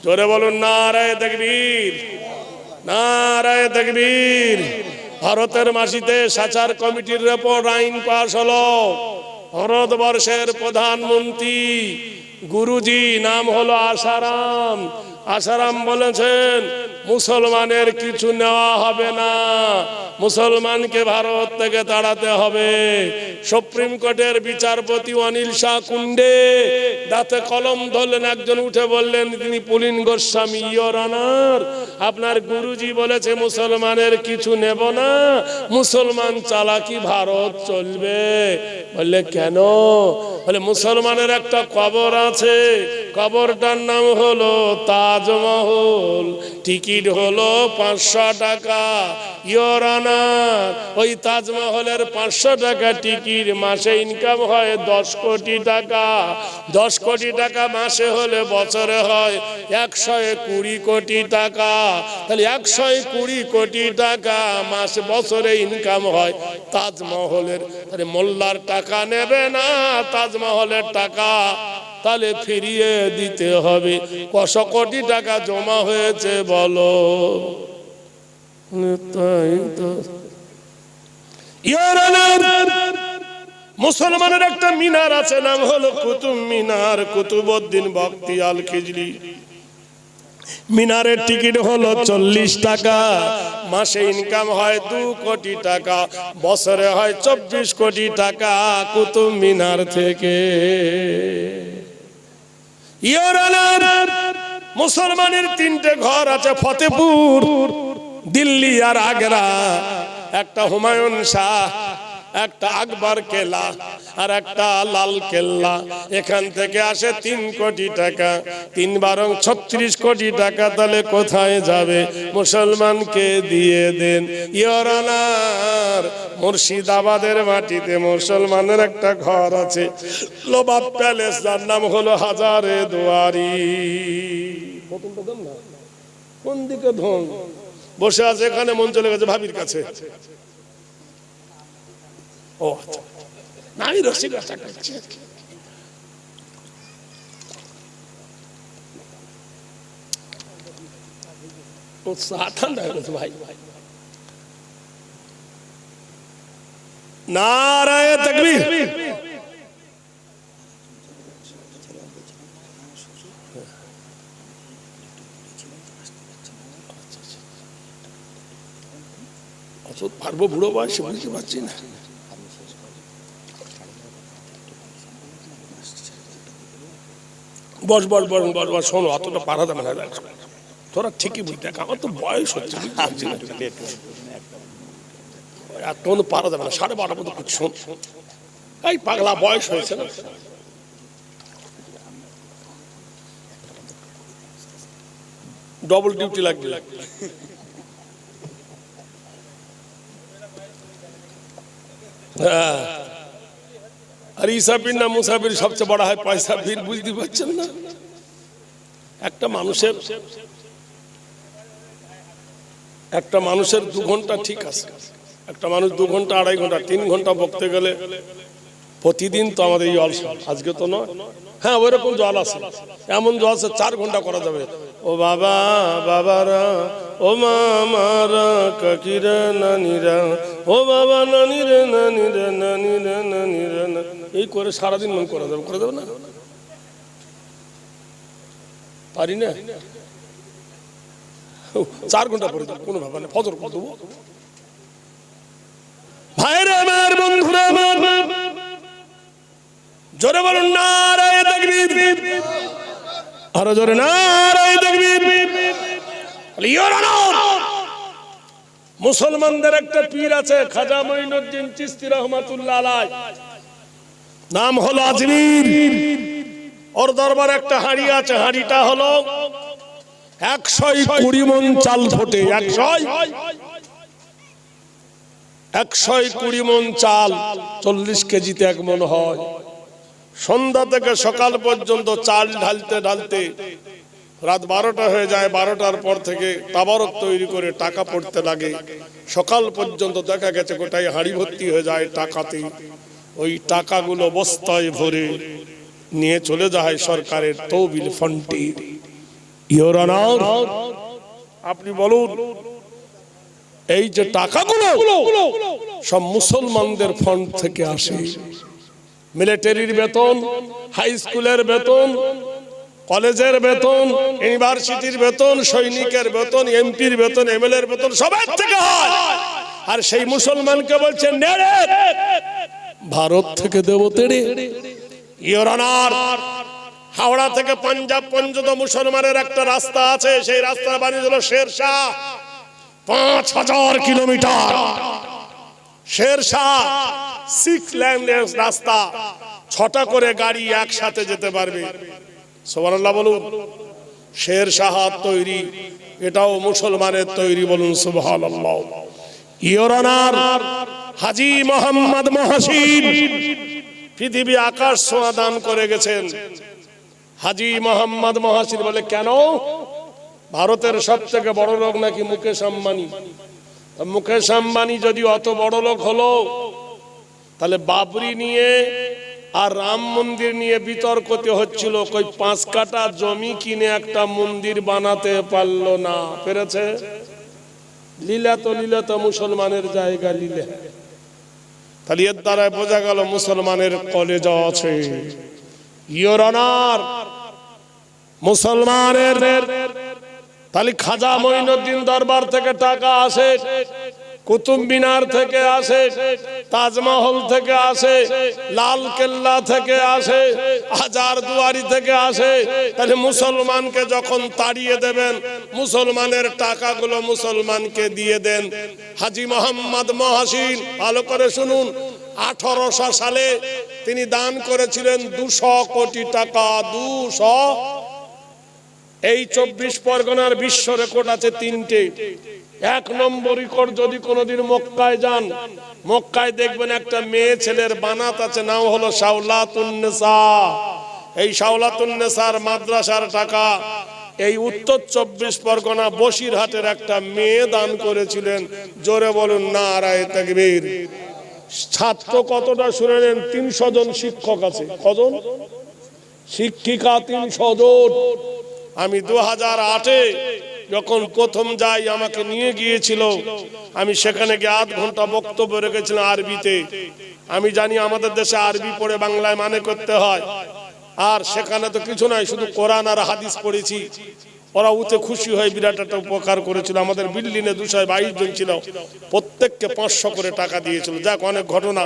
জোরে বলুন নারায়ে তাকবীর, নারায়ে তাকবীর। ভারতের মাটিতে সাচার কমিটির রিপোর্ট আইন পাশ হলো। ভারতবর্ষের প্রধানমন্ত্রী গুরুজি নাম হলো আসারাম। আসারাম বলেছেন মুসলমানের কিছু নেওয়া হবে না, মুসলমানকে ভারত থেকে তাড়াতে হবে। সুপ্রিম কোর্টের বিচারপতি অনিল শাহ কুন্ডে দাঁতে কলম ধরলেন, একজন উঠে বললেন, তিনি পুলিন গোস্বামী, ইয়োর অনার, আপনার গুরুজি বলেছে মুসলমানের কিছু নেব না, মুসলমান চালাকি ভারত চলবে। বললে কেন? বলে মুসলমানের একটা কবর আছে, কবরটার নাম হলো তাজমহল, টিকিট হলো 500 টাকা। ইয়োর অনার, ওই তাজমহলের 500 টাকা টিকিট, মাসে ইনকাম হয় 10 কোটি টাকা। 10 কোটি টাকা মাসে হলে বছরে হয় 120 কোটি টাকা। তাহলে 120 কোটি টাকা মাসে বছরে ইনকাম হয় তাজমহলের। তাহলে মোল্লার টাকা নেবে না, তাজমহলের টাকা তাহলে ফিরিয়ে দিতে হবে। কত কোটি টাকা জমা হয়েছে বলো? মুসলমানের একটা মিনার আছে, নাম হলো কুতুব মিনার, কুতুবউদ্দিন বখতিয়ার খিজরি। মিনারের টিকিট হলো 40 টাকা, মাসে ইনকাম হয় 2 কোটি টাকা, বছরে হয় 24 কোটি টাকা কুতুব মিনার থেকে। মুসলমানের 3টে ঘর আছে ফতেপুর, দিল্লি আর আগ্রা। একটা হুমায়ুন শাহ, একটা আকবর কেল্লা আর একটা লাল কেল্লা। এখান থেকে আসে 3 কোটি টাকা, 3 বারং 36 কোটি টাকা। তাহলে কোথায় যাবে? মুসলমানকে দিয়ে দেন। ইয়োর অনার, মুর্শিদাবাদের মাটিতে মুসলমানের একটা ঘর আছে, লোবাব প্যালেস, যার নাম হলো হাজারে দুয়ারি। কোন দিকে ধন বসে আছে? এখানে মন চলে গেছে ভাবির কাছে। ও আচ্ছা, নাই রসিক ঠান্ডা হয়ে গেছে ভাই। নারায়ে তাকবীর। পারবো বুড়ো বয়সে, বুঝতে পারছি না। বস বস বস বস বস, শোনো, অতটা পারা যাবে না, তোরা ঠিকই বুঝতে, আমার তো বয়স হচ্ছে, এত পারা যাবে না, 12:30 পর্যন্ত কিছু শোন। এই পাগলা, বয়স হয়েছে না, ডবল ডিউটি লাগবে। আর ইসাফির না মুসাফির সবচেয়ে বড় হয় পয়সা ফির, বুঝতে পারছেন না? একটা মানুষের 2 ঘন্টা ঠিক আছে, একটা মানুষ 2 ঘন্টা, 2.5 ঘন্টা, 3 ঘন্টা বকতে গেলে প্রতিদিন তো আমাদের এই জলসা, আজকে তো নয়, হ্যাঁ ওইরকম জল আছে, এমন জল আছে 4 ঘন্টা করা যাবে। ও বাবা বাবারা, ও মামারা, কাকিরা নানিরা, ও বাবা নানিরে নানিরে নানিরে নানিরে, এই করে সারাদিন মন করা যাবে, করে দেবে না? পারি না, 4 ঘন্টা পরে যাবে, কোনো ব্যাপার নেই, ফজর করে দেবো। ভাইরা আমার, বন্ধুরা আমার, জোরে বলুন নারায়ে তাকবীর, আরো জোরে নারায়ে তাকবীর। মুসলমানদের একটা পীর আছে, খাজা মঈনুদ্দিন চিশতি রহমাতুল্লাহ আলাইহি, নাম হলো আজমির। ওর দরবারে একটা হাঁড়ি আছে, হাঁড়িটা হলো 120 মণ চাল ফোটে, 120 মণ চাল, 40 কেজিতে 1 মণ হয়। সন্ধ্যা থেকে সকাল পর্যন্ত চাল ঢালতে ঢালতে রাত 12টা হয়ে যায়। 12টার পর থেকে তাবারক তৈরি করে টাকা পড়তে লাগে, সকাল পর্যন্ত দেখা গেছে গোটাই হাঁড়ি ভর্তি হয়ে যায় টাকাতে। ওই টাকাগুলো বস্তায় ভরে নিয়ে চলে যায় সরকারের তহবিল ফান্ডে। ইওর অনার, আপনি বলুন এই যে টাকাগুলো সব মুসলমানদের ফান্ড থেকে আসে। মিলিটারির বেতন, হাই স্কুলের বেতন, কলেজের বেতন, ইউনিভার্সিটির বেতন, সৈনিকের বেতন, এমপির বেতন, এমএলএ এর বেতন সবার থেকে হয়। আর সেই মুসলমানকে বলছেন নেড়ে ভারত থেকে দেব তেড়ে। ইওর অনার, হাওড়া থেকে পাঞ্জাব পর্যন্ত মুসলমানের একটা রাস্তা আছে, সেই রাস্তার বানিয়েছিল শেরশাহ। 5000 কিলোমিটার শেরশাহ 6 লেনের রাস্তা, 6টা করে গাড়ি একসাথে যেতে পারবে। সুবহানাল্লাহ বলুন। শেরশাহ তৈরি, এটাও মুসলমানের তৈরি, বলুন সুবহানাল্লাহ। ইওর অনার, হাজী মোহাম্মদ মহসিন পৃথিবী আকাশ ছোঁয়া দান করে গেছেন। হাজী মোহাম্মদ মহসিন বলে কেন? ভারতের সব থেকে বড় লোক নাকি মুকেশ আম্বানি। মুকেশ আম্বানি যদি অত বড় লোক হলো, তাহলে বাবরি নিয়ে আর রাম মন্দির নিয়ে বিতর্কতে হচ্ছিল, কই 5 কাঠা জমি কিনে একটা মন্দির বানাতে পারলো না, পেরেছে? লীলা তো মুসলমানের জায়গা লীলা। তাহলে এর দ্বারা বোঝা গেল মুসলমানের কলেজা আছে। ইওর অনার, মুসলমানের তাহলে খাজা মঈনুদ্দিন দরবার থেকে টাকা আসে, কুতুব মিনার থেকে আসে, তাজমহল থেকে আসে, লাল কেল্লা থেকে আসে, হাজার দুয়ারি থেকে আসে। তাহলে মুসলমানকে যখন তাড়িয়ে দেবেন, মুসলমানের টাকাগুলো মুসলমানকে দিয়ে দেন। হাজী মোহাম্মদ মহসিন, ভালো করে শুনুন, 1800 সালে তিনি দান করেছিলেন 200 কোটি টাকা। 200। এই 24 পরগনার বিশ্ব রেকর্ড আছে 3টে। 1 নম্বর রেকর্ড, যদি কোনোদিন মক্কায় যান, মক্কায় দেখবেন একটা মেয়ে ছেলের বানাত আছে, নাম হলো শাওলাতুন্নেসা। এই শাওলাতুন্নেসার মাদ্রাসার টাকা এই উত্তর 24 পরগনা বসিরহাটের একটা মেয়ে দান করেছিলেন। জোরে বলুন নারায়ে তাকবীর। ছাত্র কতটা শুনে নেন? 300 জন শিক্ষক আছে। কজন? শিক্ষিকা 300 জন। আমি 2008-এ যখন প্রথম যাই, আমাকে নিয়ে গিয়েছিল, আমি সেখানে গিয়ে 8 ঘন্টা বক্তব্য রেখেছিলাম আরবিতে। আমি জানি আমাদের দেশে আরবি পড়ে বাংলায় মানে করতে হয়, আর সেখানে তো কিছু নাই, শুধু কোরআন আর হাদিস পড়েছি। ওরা উঠে খুশি হয়ে বিরাট একটা উপকার করেছিল। আমাদের বিল্ডিংয়ে 222 জন ছিল, প্রত্যেককে 500 করে টাকা দিয়েছিল। যাক, অনেক ঘটনা।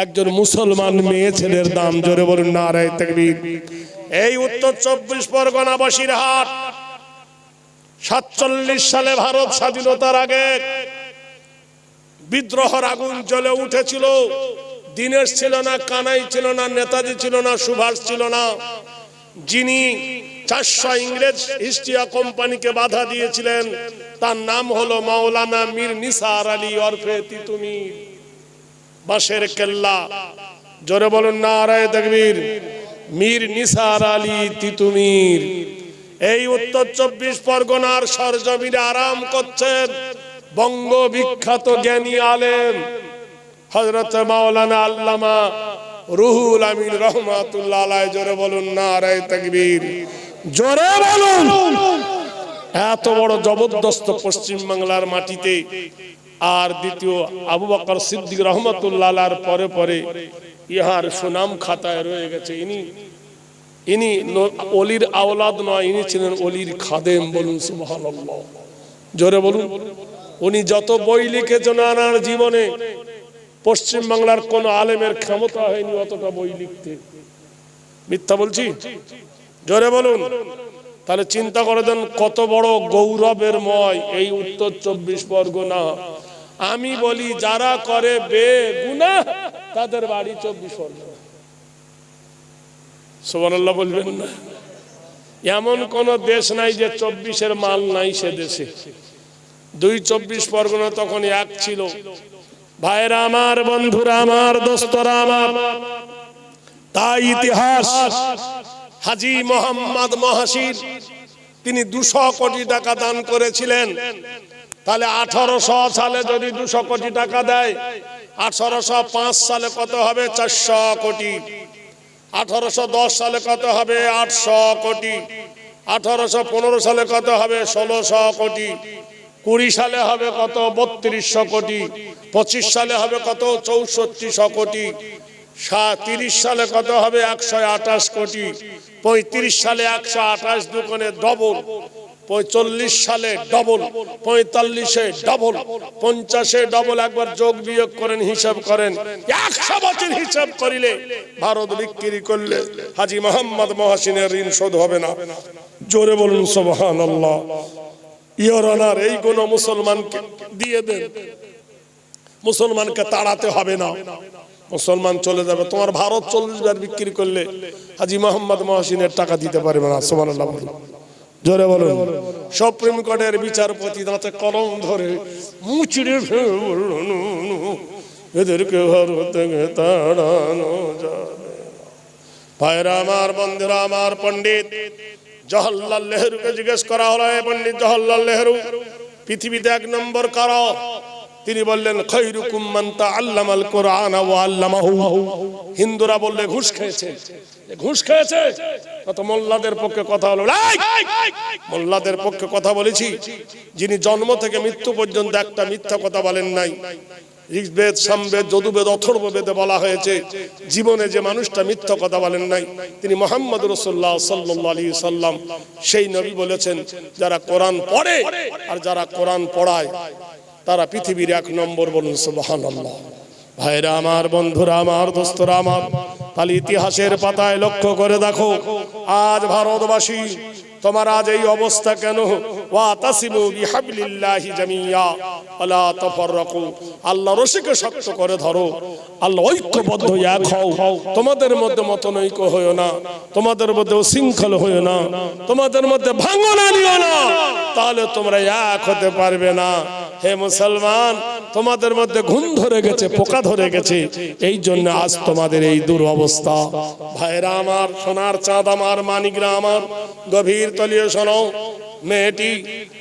একজন মুসলমান মেয়ে ছেলের দাম, জোরে বলুন নারায়ে তাকবীর। এই উত্তর 24 পরগনা বসিরহাট 47 সালে ভারত স্বাধীনতার আগে বিদ্রোহের আগুন জ্বলে উঠেছিল। দীনেশ ছিল না, কানাই ছিল না, নেতাজি ছিল না, সুভাষ ছিল না। যিনি 400 ইংরেজ ইস্ট ইন্ডিয়া কোম্পানিকে বাধা দিয়েছিলেন, তার নাম হলো মাওলানা মীর নিসার আলী ওরফে তিতুমির। বাঁশের কেল্লা, জোরে বলুন নারায়ে তাকবীর। মীর নিসার আলী তিতুমির এই উত্তর 24 পরগনার সরজমিনে আরাম করছেন বঙ্গ বিখ্যাত জ্ঞানী আলেম হযরত মাওলানা আল্লামা রুহুল আমিন রহমাতুল্লাহ আলাইহি। জোরে বলুন নারায়ে তাকবীর, জোরে বলুন। এত বড় জবরদস্ত পশ্চিম বাংলার মাটিতে। আর দ্বিতীয় আবু বকর সিদ্দিক রহমাতুল্লাহ আলাইহির পরে পরে ইহার সুনাম খাতায় রয়ে গেছে। ইনি ওলির আওলাদ নয়, ইনি ছিলেন ওলির খাদেম। বলুন সুবহানাল্লাহ, জোরে বলুন। উনি যত বই লিখেছেন আনার জীবনে, পশ্চিম বাংলার কোন আলেমের ক্ষমতা হয়নি অতটা বই লিখতে। মিথ্যা বলছি? জোরে বলুন। তাহলে চিন্তা করে দেন কত বড় গৌরবের ময় এই উত্তর 24 পরগনা। আমি বলি, যারা করে বেগুনাহ তাদের বাড়ি 24 পরগনা। সুবহানাল্লাহ বলবেন না? এমন কোন দেশ নাই যে 24-এর মাল নাই সে দেশে। 24 পরগনা তখন এক ছিল। ভাইরা আমার, বন্ধুরা আমার, দোস্তরা আমার, তাই ইতিহাস হাজী মোহাম্মদ মহসিন তিনি 200 কোটি টাকা দান করেছিলেন। তাহলে 1800 সালে যদি 200 কোটি টাকা দেয়, 1805 সালে কত হবে? 400 কোটি। 1810 সালে কত হবে? 800 কোটি। 1815 সালে কত হবে? 1600 কোটি। 20 সালে হবে কত? 3200 কোটি। 25 সালে হবে কত? 6400 কোটি। 30 সালে কত হবে? 128 কোটি। 35 সালে 128 দুগুণে ডবল। 45 সালে ডবল। 45-এ ডবল। 50-এ ডবল। একবার যোগ বিয়োগ করেন, হিসাব করেন। 100 বছর হিসাব করিলে ভারত বিক্রি করলে হাজী মোহাম্মদ মহসিনের ঋণ শোধ হবে না। জোরে বলুন সুবহানাল্লাহ। ইওর অনার, এই কোন মুসলমানকে দিয়ে দেন, মুসলমানকে তাড়াতে হবে না, মুসলমান চলে যাবে। তোমার ভারত 40 বার বিক্রি করলে হাজী মোহাম্মদ মহসিনের টাকা দিতে পারবে না। সুবহানাল্লাহ বলুন, জোরে বলুন। সুপ্রিম কোর্টের বিচারপতি দাঁতে কলম ধরে মুচড়ে এদেরকে ভারত থেকে তাড়ানো যাবে। ভাইরা আমার, বন্ধুরা আমার, পণ্ডিত জওহরলাল নেহরুকে জিজ্ঞেস করা হলো, পণ্ডিত জওহরলাল নেহরু, পৃথিবীতে 1 নম্বর কারা? তিনি বললেন, খায়রুকুম মান তাআল্লামাল কুরআন ওয়া আল্লামাহু। হিন্দুরা বললে ঘুষ খেয়েছে, ঘুষ খেয়েছে। কত মোল্লাদের পক্ষে কথা হলো। মোল্লাদের পক্ষে কথা বলেছি, যিনি জন্ম থেকে মৃত্যু পর্যন্ত একটা মিথ্যা কথা বলেন নাই। ঋগ্বেদ, সামবেদ, যজুর্বেদ, অথর্ববেদে বলা হয়েছে জীবনে যে মানুষটা মিথ্যা কথা বলেন নাই তিনি মুহাম্মদ রাসূলুল্লাহ সাল্লাল্লাহু আলাইহি সাল্লাম। সেই নবী বলেছেন, যারা কোরআন পড়ে আর যারা কোরআন পড়ায় তারা পৃথিবীর 1 নম্বর। বলুন সুবহানাল্লাহ। ভাইরা আমার, বন্ধুরা আমার, দোস্তরা আমার, তাহলে ইতিহাসের পাতায় লক্ষ্য করে দেখো, আজ ভারতবাসী তোমার আজ এই অবস্থা কেন? ওয়াতাসিমু বিহাবলিল্লাহি জামিয়া ওয়ালা তাফাররাকু। আল্লাহর রশিকে শক্ত করে ধরো, আল্লাহ ঐক্যবদ্ধ এক হও। তোমাদের মধ্যে মতনৈক্য হয়ো না, তোমাদের মধ্যে উশৃঙ্খল হয়ো না, তোমাদের মধ্যে ভাঙন আনিও না, তাহলে তোমরা এক হতে পারবে না। হে মুসলমান, তোমাদের মধ্যে ঘুণ ধরে গেছে, পোকা ধরে গেছে, এই জন্য আজ তোমাদের এই দুরবস্থা। ভাইরা আমার, সোনার চাঁদ আমার, মানিকরা আমার, গভীর তলিয়ে শোনো। মেয়েটি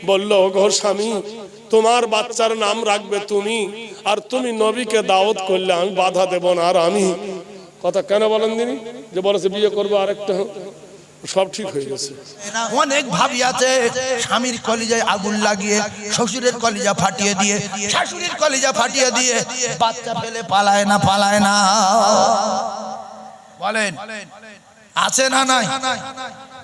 বলল, গো স্বামী, তোমার বাচ্চার নাম রাখবে তুমি, আর তুমি নবীকে দাওয়াত করলে আমি বাধা দেব না। আর আমি কথা কেন বলেন দিনি, যে বলেছে বিয়ে করবো আরেকটা, সব ঠিক হয়ে গেছে। অনেক ভাবি আছে স্বামীর কলিজায় আগুন লাগিয়ে, শ্বশুরের কলিজা ফাটিয়ে দিয়ে, শাশুড়ির কলিজা ফাটিয়ে দিয়ে বাচ্চা ফেলে পালায় না, পালায় না। বলেন আছে না নাই?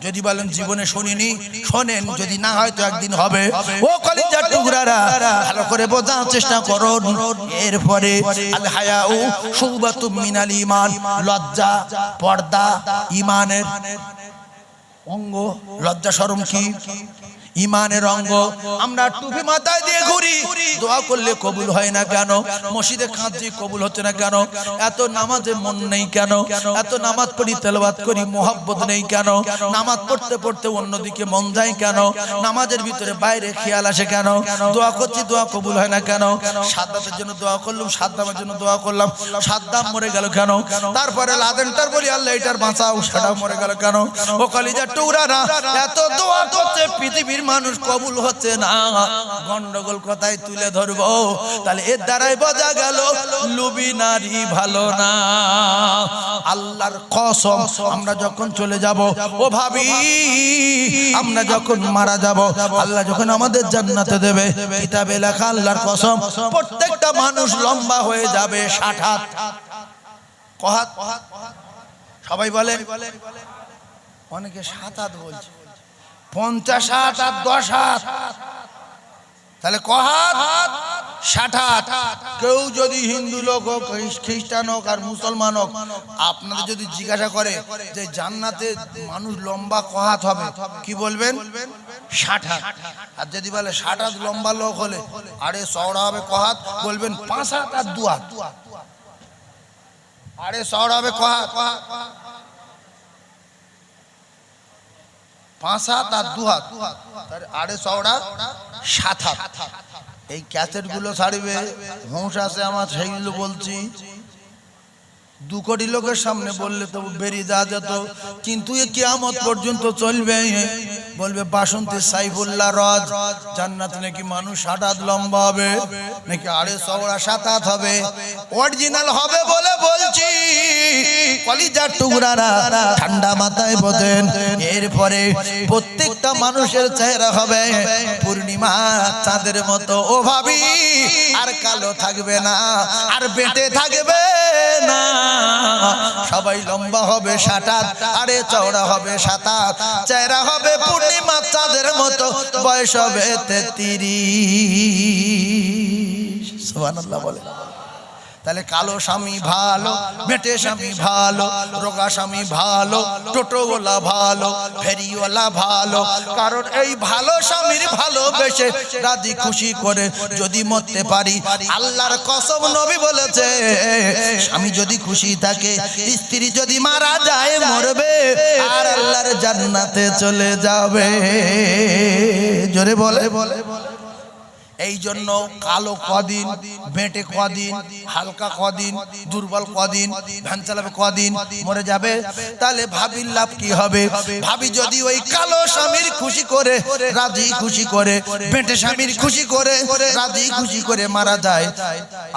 যদি বলেন জীবনে শুনিনি, শোনেন, যদি না হয় তো একদিন হবে। ও কলিজার টুকরারা, ভালো করে বোঝার চেষ্টা করুন। এরপরে আল হায়াউ শুবাতুম মিনাল ঈমান, লজ্জা, পর্দা ঈমানের অঙ্গ। লজ্জা শরম কি? ঈমানের অঙ্গ। আমরা টুপি মাথায় দিয়ে ঘুরি, দোয়া করলে কবুল হয় না কেন? মসজিদে কাঁদছি, কবুল হচ্ছে না কেন? এত নামাজে মন নেই কেন? এত নামাজ পড়ি, তেলাওয়াত করি, মোহাব্বত নেই কেন? নামাজ পড়তে পড়তে অন্যদিকে মন যায় কেন? নামাজের ভিতরে বাইরে খেয়াল আসে কেন? দোয়া করছি, দোয়া কবুল হয় না কেন? সাদ্দামের জন্য দোয়া করলাম, সাদ্দামের জন্য দোয়া করলাম, সাদ্দাম মরে গেল কেন? তারপরে লাদেনটার বলি, আল্লাহ এটার বাঁচাও, সেটাও মরে গেল কেন? ও কলিজার টুকরারা, এত দোয়া করতে পৃথিবীর মানুষ কবুল হচ্ছে না। গন্ডগোল কথায় তুলে ধরবো, তাহলে এর দ্বারাই বোঝা গেল লুবি নারী ভালো না। আল্লাহর কসম, আমরা যখন চলে যাব, ও ভাবি, আমরা যখন মারা যাব, আল্লাহ যখন আমাদের জান্নাতে দেবে, কিতাবে লেখা আল্লাহর কসম, প্রত্যেকটা মানুষ লম্বা হয়ে যাবে 60 হাত। কহাত সবাই বলে, অনেকে 7 হাত বলছে, 50 হাত আর 10 হাত, তাহলে কহাত 60 হাত। কেউ যদি হিন্দু লোক হোক, খ্রিস্টান হোক আর মুসলমান হোক, আপনাদের যদি জিজ্ঞাসা করে যে জান্নাতে মানুষ লম্বা কহাত হবে, কি বলবেন? 60 হাত। আর যদি বলে 60 হাত লম্বা লোক হলে আরে চওড়া হবে কহাত, বলবেন 5 হাত আর 2 হাত। আরে চওড়া হবে কহাত, 5 হাত আর 2 হাত, আরে চওড়া 7 হাত। এই ক্যাসেট গুলো ছাড়বে, হুঁশ আছে আমার, সেইগুলো বলছি। 2 কোটি লোকের সামনে বললে তো বেরিয়ে যাওয়া যেত, কিন্তু এ কিয়ামত পর্যন্ত চলবে। বলবে বাসন্তী সাইফুল্লাহ রজ, জান্নাতে নাকি মানুষ 8 হাত লম্বা হবে, নাকি আড়ে চওড়া 7 হাত হবে, অরিজিনাল হবে বলে বলছি। কলিজার টুকরারা ঠান্ডা মাথায় বোঝেন। এরপরে প্রত্যেকটা মানুষের চেহারা হবে পূর্ণিমা চাঁদের মতো। ও ভাবি, আর কালো থাকবে না, আর বেঁটে থাকবে না, সবাই লম্বা হবে 7 হাত, আরে চওড়া হবে 7 হাত, চেহারা হবে পূর্ণিমা চাঁদের মতো, বয়স হবে 33। সুবহানাল্লাহ বলে। তাহলে কালো স্বামী ভালো, বেটে স্বামী ভালো, রোগা স্বামী ভালো, টোটোওয়ালা ভালো, ফেরিওয়ালা ভালো। কারণ এই ভালো স্বামীর ভালোবেসে রাজি খুশি করে যদি মরতে পারি, আল্লাহর কসম নবী বলেছে, স্বামী যদি খুশি থাকে, স্ত্রী যদি মারা যায় মরবে, আর আল্লাহর জান্নাতে চলে যাবে। জোরে বলে বলে। এই জন্য কালো কদিন, বেঁটে কদিন, হালকা কদিন, দুর্বল কদিন, ধান চালাবে কদিন, মরে যাবে। তাহলে ভাবির লাভ কি হবে? ভাবি যদি ওই কালো স্বামীর খুশি করে, রাজি খুশি করে, বেঁটে স্বামীর খুশি করে, রাজি খুশি করে মারা যায়,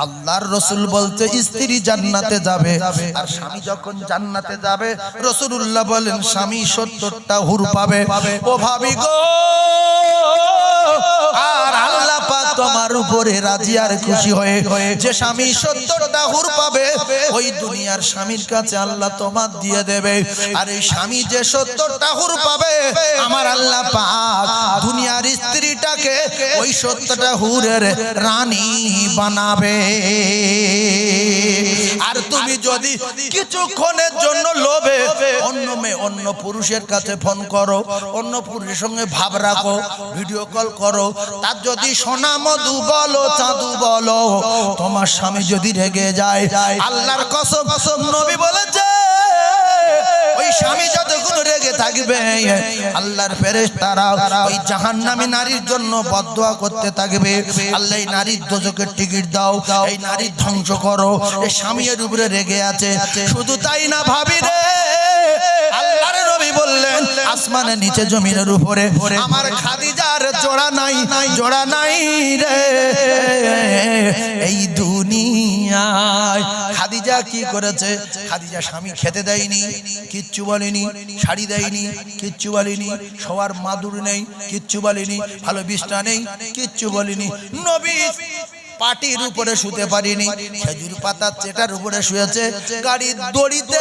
আল্লাহর রসুল বলতে স্ত্রী জান্নাতে যাবে। আর স্বামী যখন জান্নাতে যাবে, রাসূলুল্লাহ বলেন স্বামী 70টা হুর পাবে। ও ভাবি গো, আর আল্লাহ পাক তোমার উপরে রাজি আর খুশি হয়ে যে স্বামী 70টা হুর পাবে, ওই দুনিয়ার স্বামীর কাছে আল্লাহ তোমার দিয়ে দেবে। আর এই স্বামী যে 70টা হুর পাবে, আমার আল্লাহ পাক দুনিয়ার স্ত্রীটাকে ওই 70টা হুরের রানী বানাবে। আর তুমি যদি কিছুক্ষণের জন্য লোভে অন্য মেয়ে, অন্য পুরুষের কাছে ফোন করো, অন্য পুরুষের সঙ্গে ভাব রাখো, ভিডিও কল করো, তার যদি সোনা মধু বলো, চাঁদু বলো, তোমার স্বামী যদি রেগে যায়, আল্লাহর কসম নবী বলেছে, ওই স্বামী যতক্ষণ রেগে থাকবে, আল্লাহর ফেরেশতারা ওই জাহান্নামী নারীর জন্য বদদোয়া করতে থাকবে। আল্লাহ এই নারীর দোজখের টিকিট দাও, এই নারীর ধ্বংস করো, এই স্বামীর উপরে রেগে আছে। শুধু তাই না ভাবি রে, আল্লাহর নবী বললেন, আসমানের নিচে জমিনের উপরে আমার খাদিজার জোড়া নাই, জোড়া নাই রে এই দুনিয়ায়। খাদিজা কি করেছে? খাদিজা স্বামী খেতে দেয়নি, কিচ্ছু বলেনি, শাড়ি দেয়নি, কিচ্ছু বলেনি, শোয়ার মাদুর নেই, কিচ্ছু বলেনি, ভালো বিছানা নেই, কিচ্ছু বলেনি। নবী পাটির উপরে শুতে পারিনি, খেজুর পাতার চেটার উপরে শুয়েছে। গাড়ির দড়িতে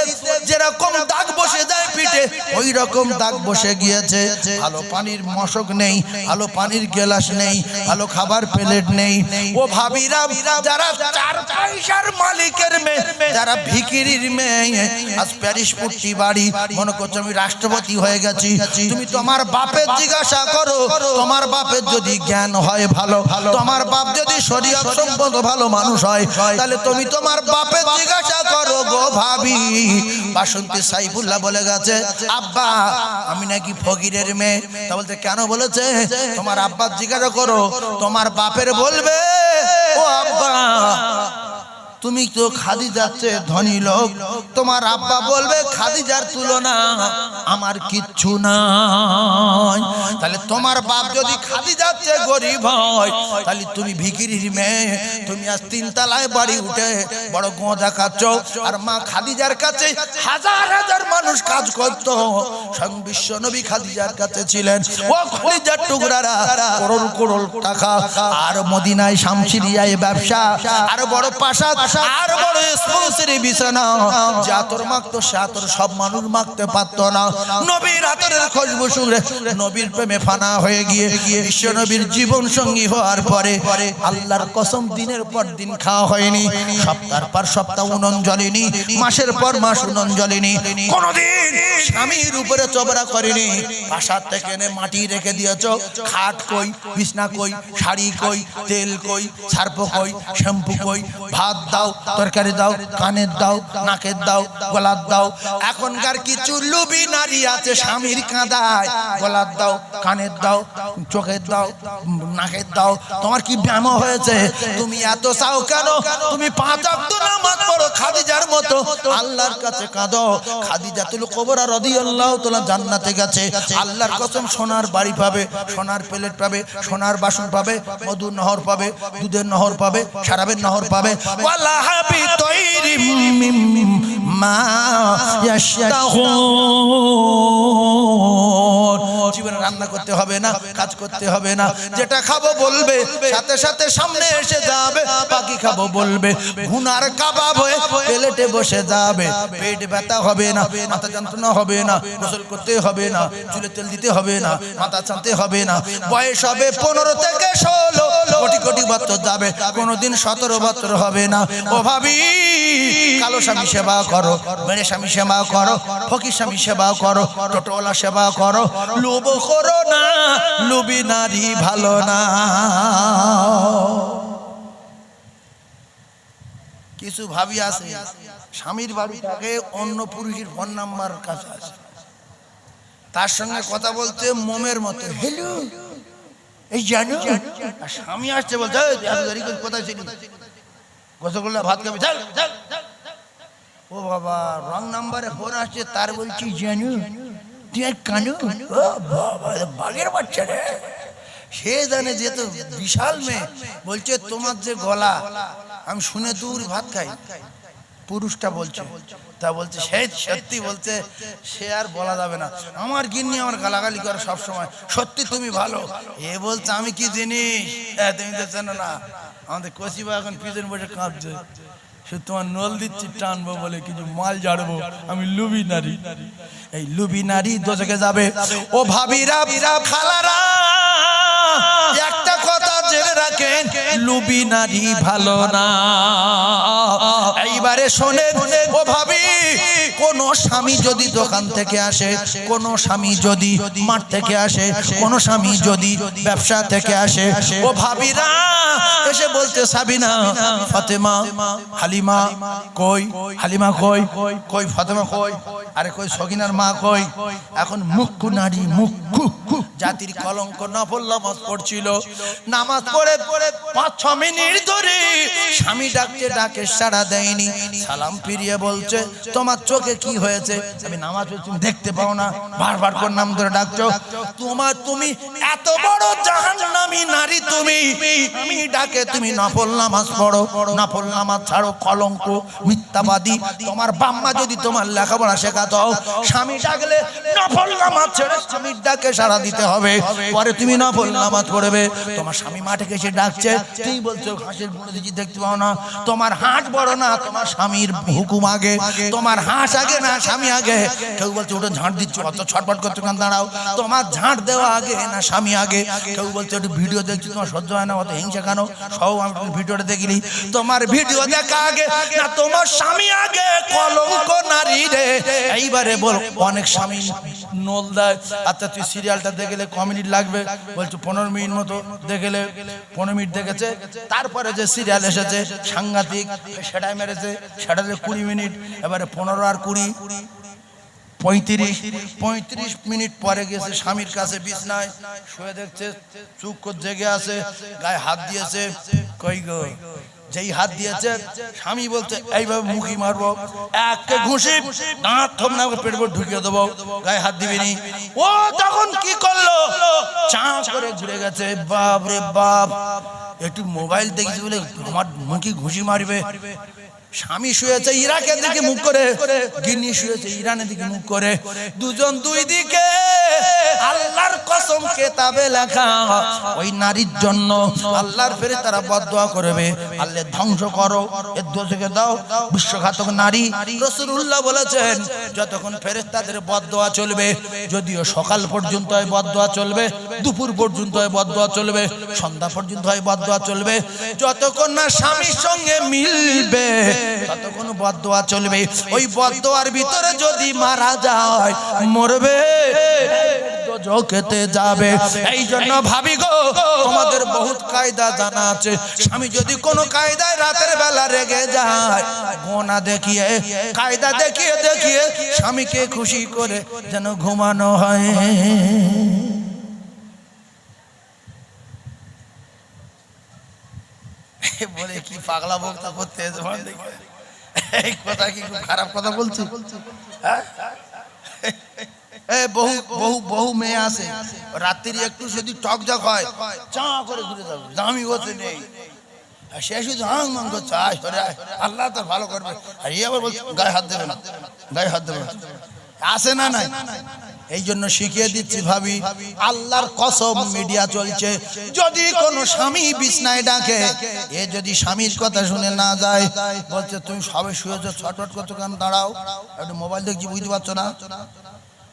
যেরকম দাগ বসে যায় পিঠে, ওই রকম দাগ বসে গিয়েছে। ভালো পানির মশক নেই, ভালো পানির গ্লাস নেই, ভালো খাবার প্লেট নেই। ও ভাবিরা, যারা 4 পয়সার মালিকের মেয়ে, যারা ভিখিরির মেয়ে, আজ প্যারিস পট্টি বাড়ি, মনে করছো আমি রাষ্ট্রপতি হয়ে গেছি। তুমি তোমার বাপের জিজ্ঞাসা করো, তোমার বাপের যদি জ্ঞান হয় ভালো, তোমার বাপ যদি শরীয়ত সম্পদ ভালো মানুষ হয়, তাহলে তুমি তোমার বাপের জিজ্ঞাসা করো গো ভাবি। বাসন্তী সাইফুল্লাহ বলে গেছে, আব্বা আমি নাকি ফকিরের মেয়ে। তা বলতে কেন বলেছে? তোমার আব্বার জিজ্ঞাসা করো, তোমার বাপের বলবে, ও আব্বা তুমি তো খাদিজার চেয়ে ধনী লোক, তোমার আব্বা বলবে খাদিজার তুলনা আমার কিচ্ছু নাই। তাহলে তোমার বাপ যদি খাদিজার চেয়ে গরিব হয়, তাহলে তুমি ভিখিরির মেয়ে, তুমি আজ 3 তলায় বাড়ি উঠে বড় গোঁজা খাচ্ছ। আর মা খাদিজার কাছে হাজার হাজার মানুষ কাজ করত, স্বয়ং বিশ্ব নবী খাদিজার কাছে ছিলেন। ও খাদিজার টুকরারা, করোড় করোড় টাকা, আর মদিনায় শামসিরিয়ায় ব্যবসা, আর বড় প্রাসাদ, আর বড় স্পন্সরি বিছানা। যে আতর মাখতো সে আতর সব মানুষ মাখতে পারতো না। নবীর আতরের খুশবু শুনে নবীর প্রেমে ফানা হয়ে গিয়ে বিশ্ব নবীর জীবন সঙ্গী হওয়ার পরে আল্লাহর কসম দিনের পর দিন খাওয়া হয়নি, সপ্তাহের পর সপ্তাহ উনুন জ্বলেনি, মাসের পর মাস উনুন জ্বলেনি, কোনদিন স্বামীর উপরে চবরা করেনি। প্রাসাদ থেকে এনে মাটি রেখে দিয়েছ, খাট কই, বিছনা কই, শাড়ি কই, তেল কই, সার্ফ কই, শ্যাম্পু কই, ভাত দাও, তরকারি দাও, কানের দাও, নাকের দাও, গলার দাও। এখনকার কিছু লুবি নারী আছে স্বামীর কাঁদায়, গলার দাও, কানের দাও, চোখের দাও, নাকের দাও। তোমার কি ব্যায়াম হয়েছে? তুমি এত চাও কেন? তুমি 5 ওয়াক্ত নামাজ পড়ো খাদিজার মতো, আল্লাহর কাছে কাঁদো। খাদিজাতুল কুবরা রাদিয়াল্লাহু তাআলা জান্নাতে গেছে, আল্লাহর কসম সোনার বাড়ি পাবে, সোনার প্লেট পাবে, সোনার বাসন পাবে, মধুর নহর পাবে, দুধের নহর পাবে, শরাবের নহর পাবে। ওয়ালা হাবি তাইরিম মিম্মা ইয়াশতাহুন। জীবনে রান্না করতে হবে না, কাজ করতে হবে না, যেটা খাবো বলবে, সাথে সাথে সামনে এসে যাবে। বাকি খাবো বলবে, ভুনার কাবাব হয়ে প্লেটে বসে যাবে। পেট ব্যথা হবে না, মাথা যন্ত্রণা হবে না, গোসল করতে হবে না, চুলে তেল দিতে হবে না, মাথা ছানতে হবে না। বয়স হবে 15 থেকে 16, কোটি কোটি বছর যাবে, কোনোদিন 17 বছর হবে না। ও ভাবি, কালো স্বামী সেবা করো, মেরে স্বামী সেবা করো, ফকির স্বামী সেবা করো, টোটোওয়ালা সেবা করো। লোভ করো না, লোভী নারী ভালো না। কিছু ভাবি আছে স্বামীর বাড়িটাকে অন্য পুরুষের ফোন নাম্বার কাছে আছে, তার সঙ্গে কথা বলতে মোমের মতো, হ্যালো এই জানো, আর স্বামী আসছে বলছে কোথায় ছিলি, গোসলগুলো ভাত খাবি, চল চল। ও বাবা, রং নাম্বারে ফোন আসছে, তার বলছি জানো তুই আর কানু, ও বাবা বাঘের বাচ্চা রে। সে জানে যেহেতু বিশাল মেয়ে, বলছে তোমার যে গলা আমি শুনে দূর ভাত খাই। পুরুষটা বলছে, তা বলছে সে সত্যি বলছে, সে আর বলা যাবে না। আমার গিন্নি আমার গালাগালি করে সব সময়, সত্যি তুমি ভালো। এ বলছে আমি কি জিনিস, তুমি তো জানো না। আমাদের কচিবা এখন পিছনে বসে কাঁদছে, শুধু তোমার নল দিচ্ছি টানবো বলে, কিছু মাল ঝাড়বো। আমি লুবি নারী, এই লুবি নারী দোজখে যাবে। ও ভাবিরা, খালারা, একটা কথা জেনে রাখেন, লুবি নারী ভালো না। এইবারে শোনেন ও ভাবি, কোন স্বামী যদি দোকান থেকে আসে, কোন স্বামী যদি মাঠ থেকে আসে, কোন স্বামী যদি ব্যবসা থেকে আসে, ও ভাবিরা এসে বলতে সাবিনা, ফাতেমা, হালিমা কই, হালিমা কই, কই ফাতেমা কই, আরে কই সগিনার মা কই। এখন মুখ্য নারী, মুখ্য জাতির কলঙ্ক, নফল নামাজ পড়ছিল, নামাজ পড়ে 5-6 মিনিট ধরে স্বামী ডাকতে ডাকে সাড়া দেয়নি। সালাম ফিরিয়ে বলছে তোমার চোখে কি হয়েছে? আমি নামাজ পড়ছি দেখতে পাও না, বারবার করে নাম ধরে ডাকছো। তুমি এত বড় জাহান্নামী নারী, তুমি আমি ডাকে তুমি নফল নামাজ পড়ো, নফল নামাজ ছাড়ো, কলঙ্ক, মিথ্যাবাদী। তোমার বাম্মা যদি তোমার লেখাপড়া শেখাতো, স্বামী ডাকলে নফল নামাজ ছেড়ে স্বামীর ডাকে সাড়া দিতে হবে, পরে তুমি নফল নামাজ পড়বে। তোমার স্বামী মাঠে এসে ডাকছে, তুমি বলছো হাঁসের গুঁড়ো দিচ্ছি দেখতে পাও না। তোমার হাঁস বড় না, তোমার স্বামীর হুকুম আগে, তোমার হাঁস আগে না স্বামী আগে। কেউ বলছে ওটা ঝাঁট দিচ্ছ, অত ছটফট করছো কেন, দাঁড়াও, তোমার ঝাঁট দেওয়া আগে না স্বামী আগে। কেউ বলছে একটু ভিডিও দেখছি, তোমার সহ্য হয় না, অত হিংসা কেন, সব আমি ভিডিওটা দেখিনি। তোমার ভিডিও দেখা আগে না তোমার স্বামী আগে, কলঙ্ক নারী রে। এইবারে বল, অনেক স্বামী নল দেয়, আচ্ছা তুই সিরিয়ালটা দেখলে ক মিনিট লাগবে, বলছো 15 মিনিট মতো দেখলে, 15 মিনিট দেখেছে। তারপরে যে সিরিয়াল এসেছে সাংঘাতিক, সেটাই মেরেছে, সেটাতে 20 মিনিট, এবারে 15 আর 20 35 মিনিট পরে গেছে স্বামীর কাছে, বিছনায় শুয়ে দেখছে, চুপ করে জেগে আছে, গায়ে হাত দিয়েছে, কই গো, যেই হাত দিয়েছে স্বামী বলছে এইভাবে মুখি মারবো, একটা ঘুষি দাঁত থম না পেট পর ঢুকিয়ে দেবো, গায়ে হাত দিবিনি। ও তখন কি করলো, চা করে ঘুরে গেছে, বাপ রে বাপ, একটু মোবাইল দেখিস বলে আমার মুখি ঘুষি মারবে। স্বামী শুয়েছে ইরাকের দিকে মুখ করে, গিন্নি শুয়েছে ইরানের দিকে মুখ করে, দুজন দুই দিকে। আল্লাহর কসম কেতাবে লেখা, ওই নারীর জন্য আল্লাহর ফেরেশতারা বদদোয়া করবে, আল্লাহ ধ্বংস করো, এর দোষকে দাও, বিশ্বঘাতক নারী। রাসূলুল্লাহ বলেছেন যতক্ষণ ফেরেশতাদের বদদোয়া চলবে, যদিও সকাল পর্যন্ত হয় বদদোয়া চলবে, দুপুর পর্যন্ত হয় বদদোয়া চলবে, সন্ধ্যা পর্যন্ত হয় বদদোয়া চলবে, যতক্ষণ না স্বামীর সঙ্গে মিলবে ততক্ষণ বদদোয়া চলবে। ওই বদদোয়ার ভিতরে যদি মারা যায়, মরবে, দোজখেতে যাবে। এই জন্য ভাবি গো, তোমাদের বহুত কায়দা জানা আছে। স্বামী যদি কোনো কায়দায় রাতের বেলা রেগে যায়, গোনা দেখিয়ে কায়দা দেখিয়ে দেখিয়ে স্বামীকে খুশি করে যেন ঘুমানো হয়। বলে কি পাগলা বক্তা করতে এই কথা কি খুব খারাপ কথা বলছি? বহু বহু বহু মেয়ে আছে, রাত্রি একটু যদি টকজক হয় চা করে ঘুরে যাবে, দামি হতে নেই, সে শুধু হাং মাং করছে, আল্লাহ তো ভালো করবে, আর এই আবার বলছে গায়ে হাত দেবে না, গায়ে হাত দেবে না, আসে না নাই। এই জন্য শিখিয়ে দিচ্ছি ভাবি, আল্লাহর কসম মিডিয়া চলছে, যদি কোনো স্বামী বিছনায় ডাকে, এ যদি স্বামীর কথা শুনে না যায়, বলছে তুমি সবে শুয়েছো, ছটফট করছো কেন, দাঁড়াও একটু মোবাইল দেখছি, বুঝতে পারছো না?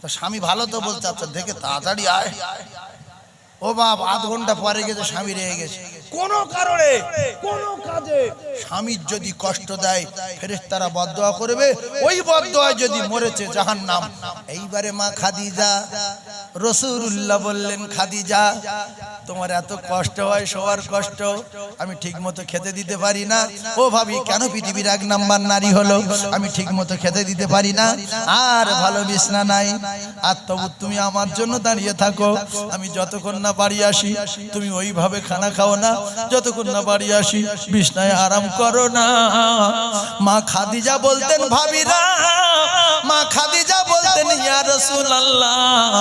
তো স্বামী ভালো তো বলছে, আচ্ছা দেখে তাড়াতাড়ি আয়। ও বাপ, আধ ঘন্টা পরে গেছে স্বামী রেগে গেছে, কোনো কারণে কোনো কাজে স্বামীর যদি কষ্ট দেয়, ফেরেশতারা বদদোয়া করবে, ওই বদদোয়ায় যদি মরেছে জাহান্নাম। এইবারে মা খাদিজা, রাসূলুল্লাহ বললেন, খাদিজা তোমার এত কষ্ট হয়, সবার কষ্ট, আমি ঠিক মতো খেতে দিতে পারি না। ও ভাবি, কেন পৃথিবীর 1 নাম্বার নারী হলো, আমি ঠিক মতো খেতে দিতে পারি না, আর ভালো বিছনা নাই, আর তবু তুমি আমার জন্য দাঁড়িয়ে থাকো, আমি যতক্ষণ না বাড়ি আসি তুমি ওইভাবে খানা খাও না, যতক্ষণ না বাড়ি আসি বিছনায় আরাম করো না। মা খাদিজা বলতেন, ভাবিরা, মা খাদিজা বলতেন, ইয়া রাসূলুল্লাহ,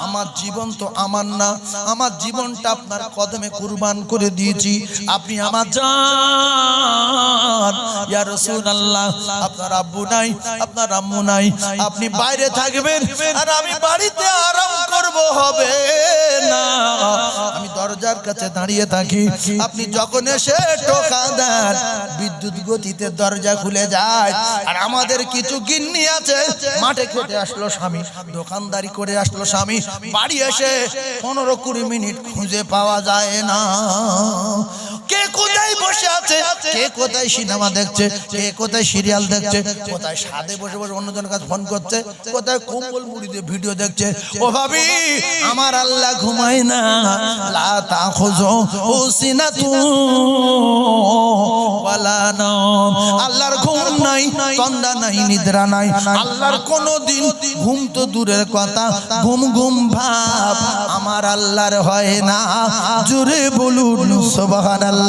আমার জীবন তো আমার না, আমার জীবনটা আপনার কদমে কুরবান করে দিয়েছি, আপনি আমার জান। ইয়া রাসূলুল্লাহ, আপনার আব্বু নাই, আপনার আম্মু নাই, আপনি বাইরে থাকবেন আর আমি বাড়িতে আরাম করব, হবে না, আমি দরজার কাছে দাঁড়িয়ে থাকি, আপনি যখন এসে টোকা দেন বিদ্যুৎ গতিতে দরজা খুলে যায়। আর আমাদের কিছু গিন্নি আছে, মাঠে খেতে আসলো স্বামী, দোকানদারি করে আসলো স্বামী, বাড়ি এসে 15-20 মিনিট খুঁজে পাওয়া যায় না, কে কোথায় বসে আছে, কে কোথায় সিনেমা দেখছে, কে কোথায় সিরিয়াল দেখছে, কোথায় সাদে বসে বসে অন্যজনের কাছে ফোন করছে, কোথায় কম্বল মুড়ি দিয়ে ভিডিও দেখছে। ও ভাবি, আমার আল্লাহ ঘুমায় না, লা তাখুযুহু সিনাতুন ওয়ালা নাওম, আল্লাহর ঘুম নাই, তন্দ্রা নাই, নিদ্রা নাই, আল্লাহর কোনদিন ঘুম তো দূরের কথা, ঘুম ঘুম ভাব আমার আল্লাহর হয় না, জোরে বলুন সুবহানাল্লাহ।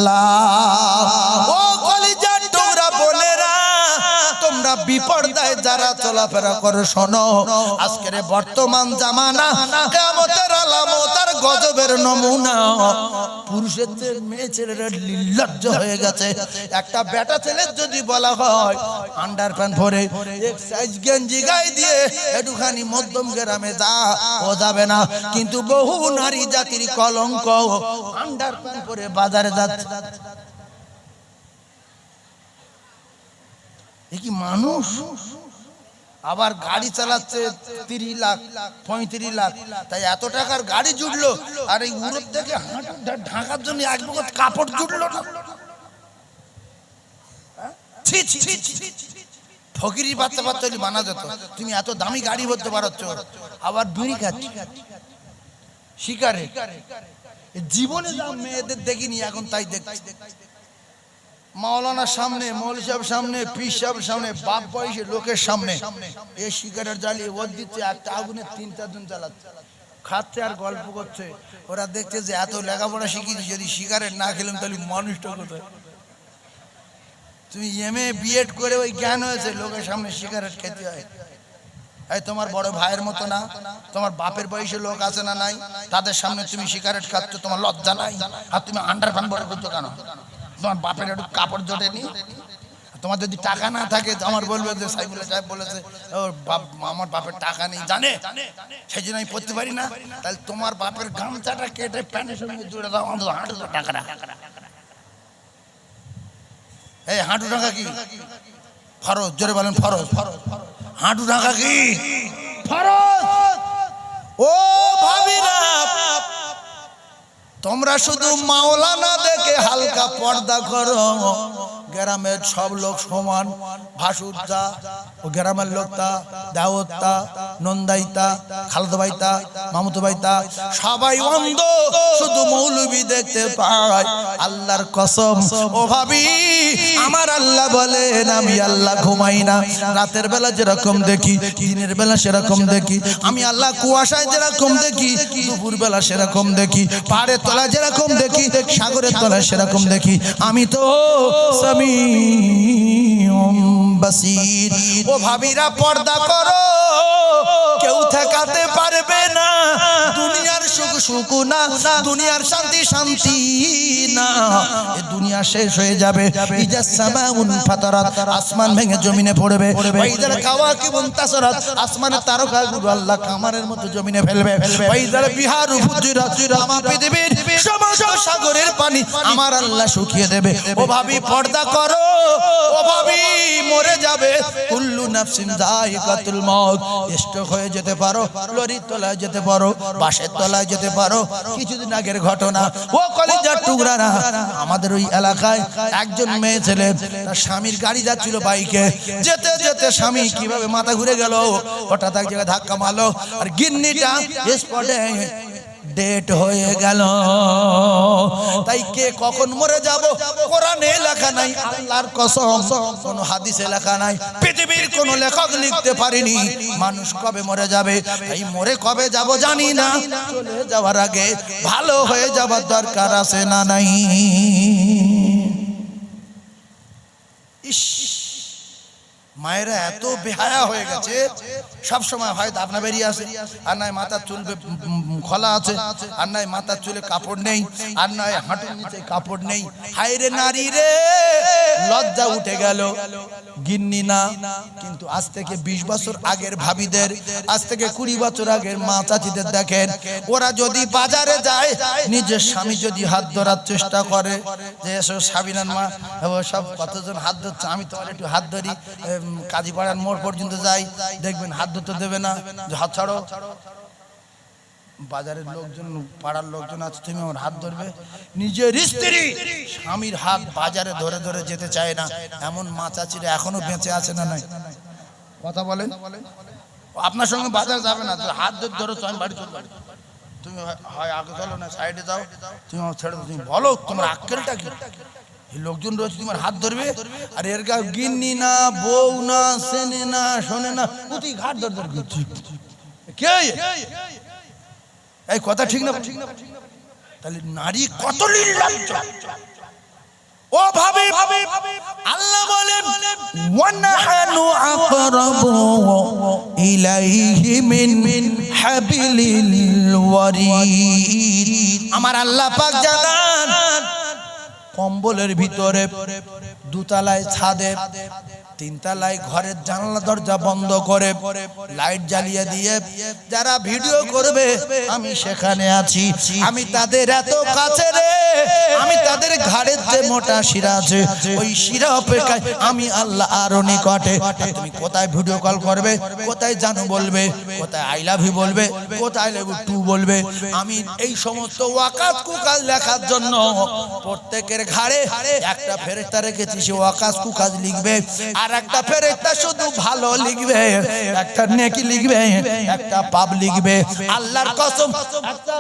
ও কলিজার টুকরা বোনেরা, তোমরা বিপর্দায় যারা চলাফেরা করো, শোনো, আজকের বর্তমান জামানা কিয়ামতের আলামত আর গজবের নমুনা। পুরুষের চেয়ে মেয়ে ছেলেরা নির্লজ্জ হয়ে গেছে। একটা বেটা ছেলের যদি বলা হয় আন্ডারপ্যান্ট পরে এক্সারসাইজ গেঞ্জি গায়ে দিয়ে একটুখানি মধ্যম গ্রামে যা, ও যাবে না, কিন্তু বহু নারী জাতির কলঙ্ক আন্ডারপ্যান্ট পরে বাজারে যাচ্ছে। এ কি মানুষ? আবার গাড়ি চালাচ্ছে 30 লাখ 35 লাখ, তাই এত টাকার গাড়ি জুটলো, আর এই উড়োর থেকে ঢাকার জন্য এক বগত কাপড় জুটলো না। ফকিরি বাচ্চা বাচ্চা মানা যেত, তুমি এত দামি গাড়ি বলতে পারছ, আবার বিড়ি খাচ্ছি শিকারে। জীবনে যা মেয়েদের দেখিনি এখন তাই দেখছি, মাওলানার সামনে, মৌলভী সাহেব সামনে, পীর সাহেব সামনে, বাপ বয়সী লোকের সামনে এই সিগারেট জ্বালিয়ে ওর দিচ্ছে, একটা আগুনে 3-4 জন জ্বালাচ্ছে, খাচ্ছে আর গল্প করছে। ওরা দেখছে যে এত লেখাপড়া শিখিয়েছি, যদি সিগারেট না খেলাম তাহলে মানুষটা কোথায়? তুমি এমএ বিএড করে ওই জ্ঞান হয়েছে, লোকের সামনে সিগারেট খেতে হয়। এই তোমার বড় ভাইয়ের মতো না, তোমার বাপের বয়সে লোক আছে না নাই, তাদের সামনে তুমি সিগারেট খাচ্ছ, তোমার লজ্জা নাই? আর তুমি আন্ডারপ্যান্ট বড় করছো কেন? তোমার বাপের একটু কাপড় জোটেনি? তোমার যদি টাকা না থাকে, আমার বলবে যে সাইফুল্লাহ সাহেব বলেছে আমার বাপের টাকা নেই, জানে, সেই জন্য আমি পড়তে পারি না। তাহলে তোমার বাপের গামছাটা কেটে প্যান্টের সঙ্গে জুড়ে দাও, অন্তত হাঁটুতে টাকা রাখা। এই হাঁটু টাকা কি ফরজ? জোরে বলেন ফরজ। হাঁটু টাকা কি ফরজ? ও ভাবিরা, তোমরা শুধু মাওলানা দেখে হালকা পর্দা করো, গ্রামের সব লোক সমান, ভাসুরদা ও গ্রামের লোকটা, দাওয়াতটা, নন্দাইতা, খালদ ভাইতা, মামুতো ভাইতা সবাই অন্ধ, শুধু মৌলবি দেখতে পায়। আল্লাহর কসম ও ভাবি, আমার আল্লাহ বলেন আমি আল্লাহ ঘুমাই না, রাতের বেলা যেরকম দেখি দিনের বেলা সেরকম দেখি। আমি আল্লাহ কুয়াশায় যেরকম দেখি দুপুর বেলা সেরকম দেখি, পাহাড়ের তলায় যেরকম দেখি সাগরের তলায় সেরকম দেখি। আমি তো সামিউম বাসীর। ও ভাবিরা পর্দা করো, কেউ ঠেকাতে পারবে না। দুনিয়ার সুখ সুখ না, দুনিয়ার শান্তি শান্তি না, এ দুনিয়া শেষ হয়ে যাবে। ইজা সামাউন ফাতারাত, আসমান ভেঙে জমিনে পড়বে। ওয়াইদাল কাওয়াকিবুন তাসারাত, আসমানের তারকাগুলো আল্লাহ কামানের মতো জমিনে ফেলবে। ওয়াইদাল বিহারু ফুজিরাত, আমার পৃথিবীর সমস্ত সাগরের পানি আমার আল্লাহ শুকিয়ে দেবে। ও ভাবি পর্দা করো, ও ভাবি মরে যাবে। কুল্লু নাফসিন যায়িকাতুল মউত, স্ট্রোক হয়ে যেতে পারো, লরির তলায় যেতে পারো, বাসের তলায় যেতে পারো। কিছুদিন আগের ঘটনা, ও কলিজার টুকরারা, আমাদের ওই এলাকায় একজন মেয়ে ছেলে, তার স্বামীর গাড়ি যাচ্ছিল বাইকে, যেতে যেতে স্বামী কিভাবে মাথা ঘুরে গেল, হঠাৎ এক জায়গায় ধাক্কা মারলো, আর গিন্নিটা স্পটে ডেট হয়ে গেল। তাই কে কখন মরে যাব কোরআনে লেখা নাই, আল্লাহর কসম কোন হাদিসে লেখা নাই, পৃথিবীর কোন লেখক লিখতে পারেনি মানুষ কবে মরে যাবে। এই মরে কবে যাব জানি না, চলে যাওয়ার আগে ভালো হয়ে যাবার দরকার আছে না নাই? ইস, মায়েরা এত বেহায়া হয়ে গেছে, সব সময় হয় দাবনা বেরিয়ে আসে, আর নয় মাথার চুল খোলা আছে, আর নয় মাথার চুলে কাপড় নেই, আর নয় হাঁটুর নিচে কাপড় নেই। হায় রে নারী রে, লজ্জা উঠে গেল। গিন্নি না, কিন্তু আজ থেকে 20 বছর আগের ভাবিদের, আজ থেকে 20 বছর আগের মা চাচিদের দেখেন, ওরা যদি বাজারে যায়, নিজের স্বামী যদি হাত ধরার চেষ্টা করে, যে এসব সাবিনার মা সব কতজন হাত ধরছে, আমি তোমার একটু হাত ধরি, কাজীপাড়ার মোড় পর্যন্ত যাই, দেখবেন হাত ধরতে দেবে না, যে হাত ছাড়ো। বাজারের লোকজন, পাড়ার লোকজন আছে, তুমি আমার হাত ধরবে। নিজের স্ত্রী স্বামীর হাত বাজারে ধরে ধরে যেতে চায় না, এমন মা চাচিরা এখনো বেঁচে আছে না নাই? কথা বলেন। আপনার সঙ্গে বাজার যাবে না, হাত ধরে ধরো, আমি বাড়ি চলবো, তুমি হয় আগে চলো না সাইডে যাও, তুমি আমার ছেড়ে দাও। তুমি বলো তোমার আক্কেলটা কি? লোকজন রয়েছে তোমার হাত ধরবে, আর এর গা গিন্নি না, বউ না, চেনে না, শোনে না, প্রতি ঘাট ধর ধর কে? এই কথা ঠিক না? তাহলে নারী কত নির্লজ্জ। ও ভাবে, আল্লাহ বলেন ওয়ানাহানু আকরাবু ইলাইহি মিন হাবিলিল ওয়ারিদ। আমার আল্লাহ পাক জানান, কম্বলের ভিতরে, দুতলায় ছাদে, 3 তলায় ঘরের জানলা দরজা বন্ধ করে লাইট জ্বালিয়ে দিয়ে যারা ভিডিও করবে আমি সেখানে আছি। আমি তাদের এত কাছে রে, আমি তাদের ঘাড়ের যে মোটা শিরা আছে, ওই শিরা অপেক্ষায় আমি আল্লাহ আরো নিকটে। তুমি কোথায় ভিডিও কল করবে, কোথায় জানু বলবে, কোথায় আই লাভ ইউ বলবে, কোথায় আই লাভ ইউ টু বলবে, আমি এই সমস্ত ওয়াকাত কুকাজ লেখার জন্য প্রত্যেকের ঘাড়ে একটা ফেরেশতা রেখেছি, সে ওয়াকাত কুকাজ লিখবে, আর একটা ফেরেশতা শুধু ভালো লিখবে, একটা নেকি লিখবে, একটা পাপ লিখবে। আল্লাহর কসম, একটা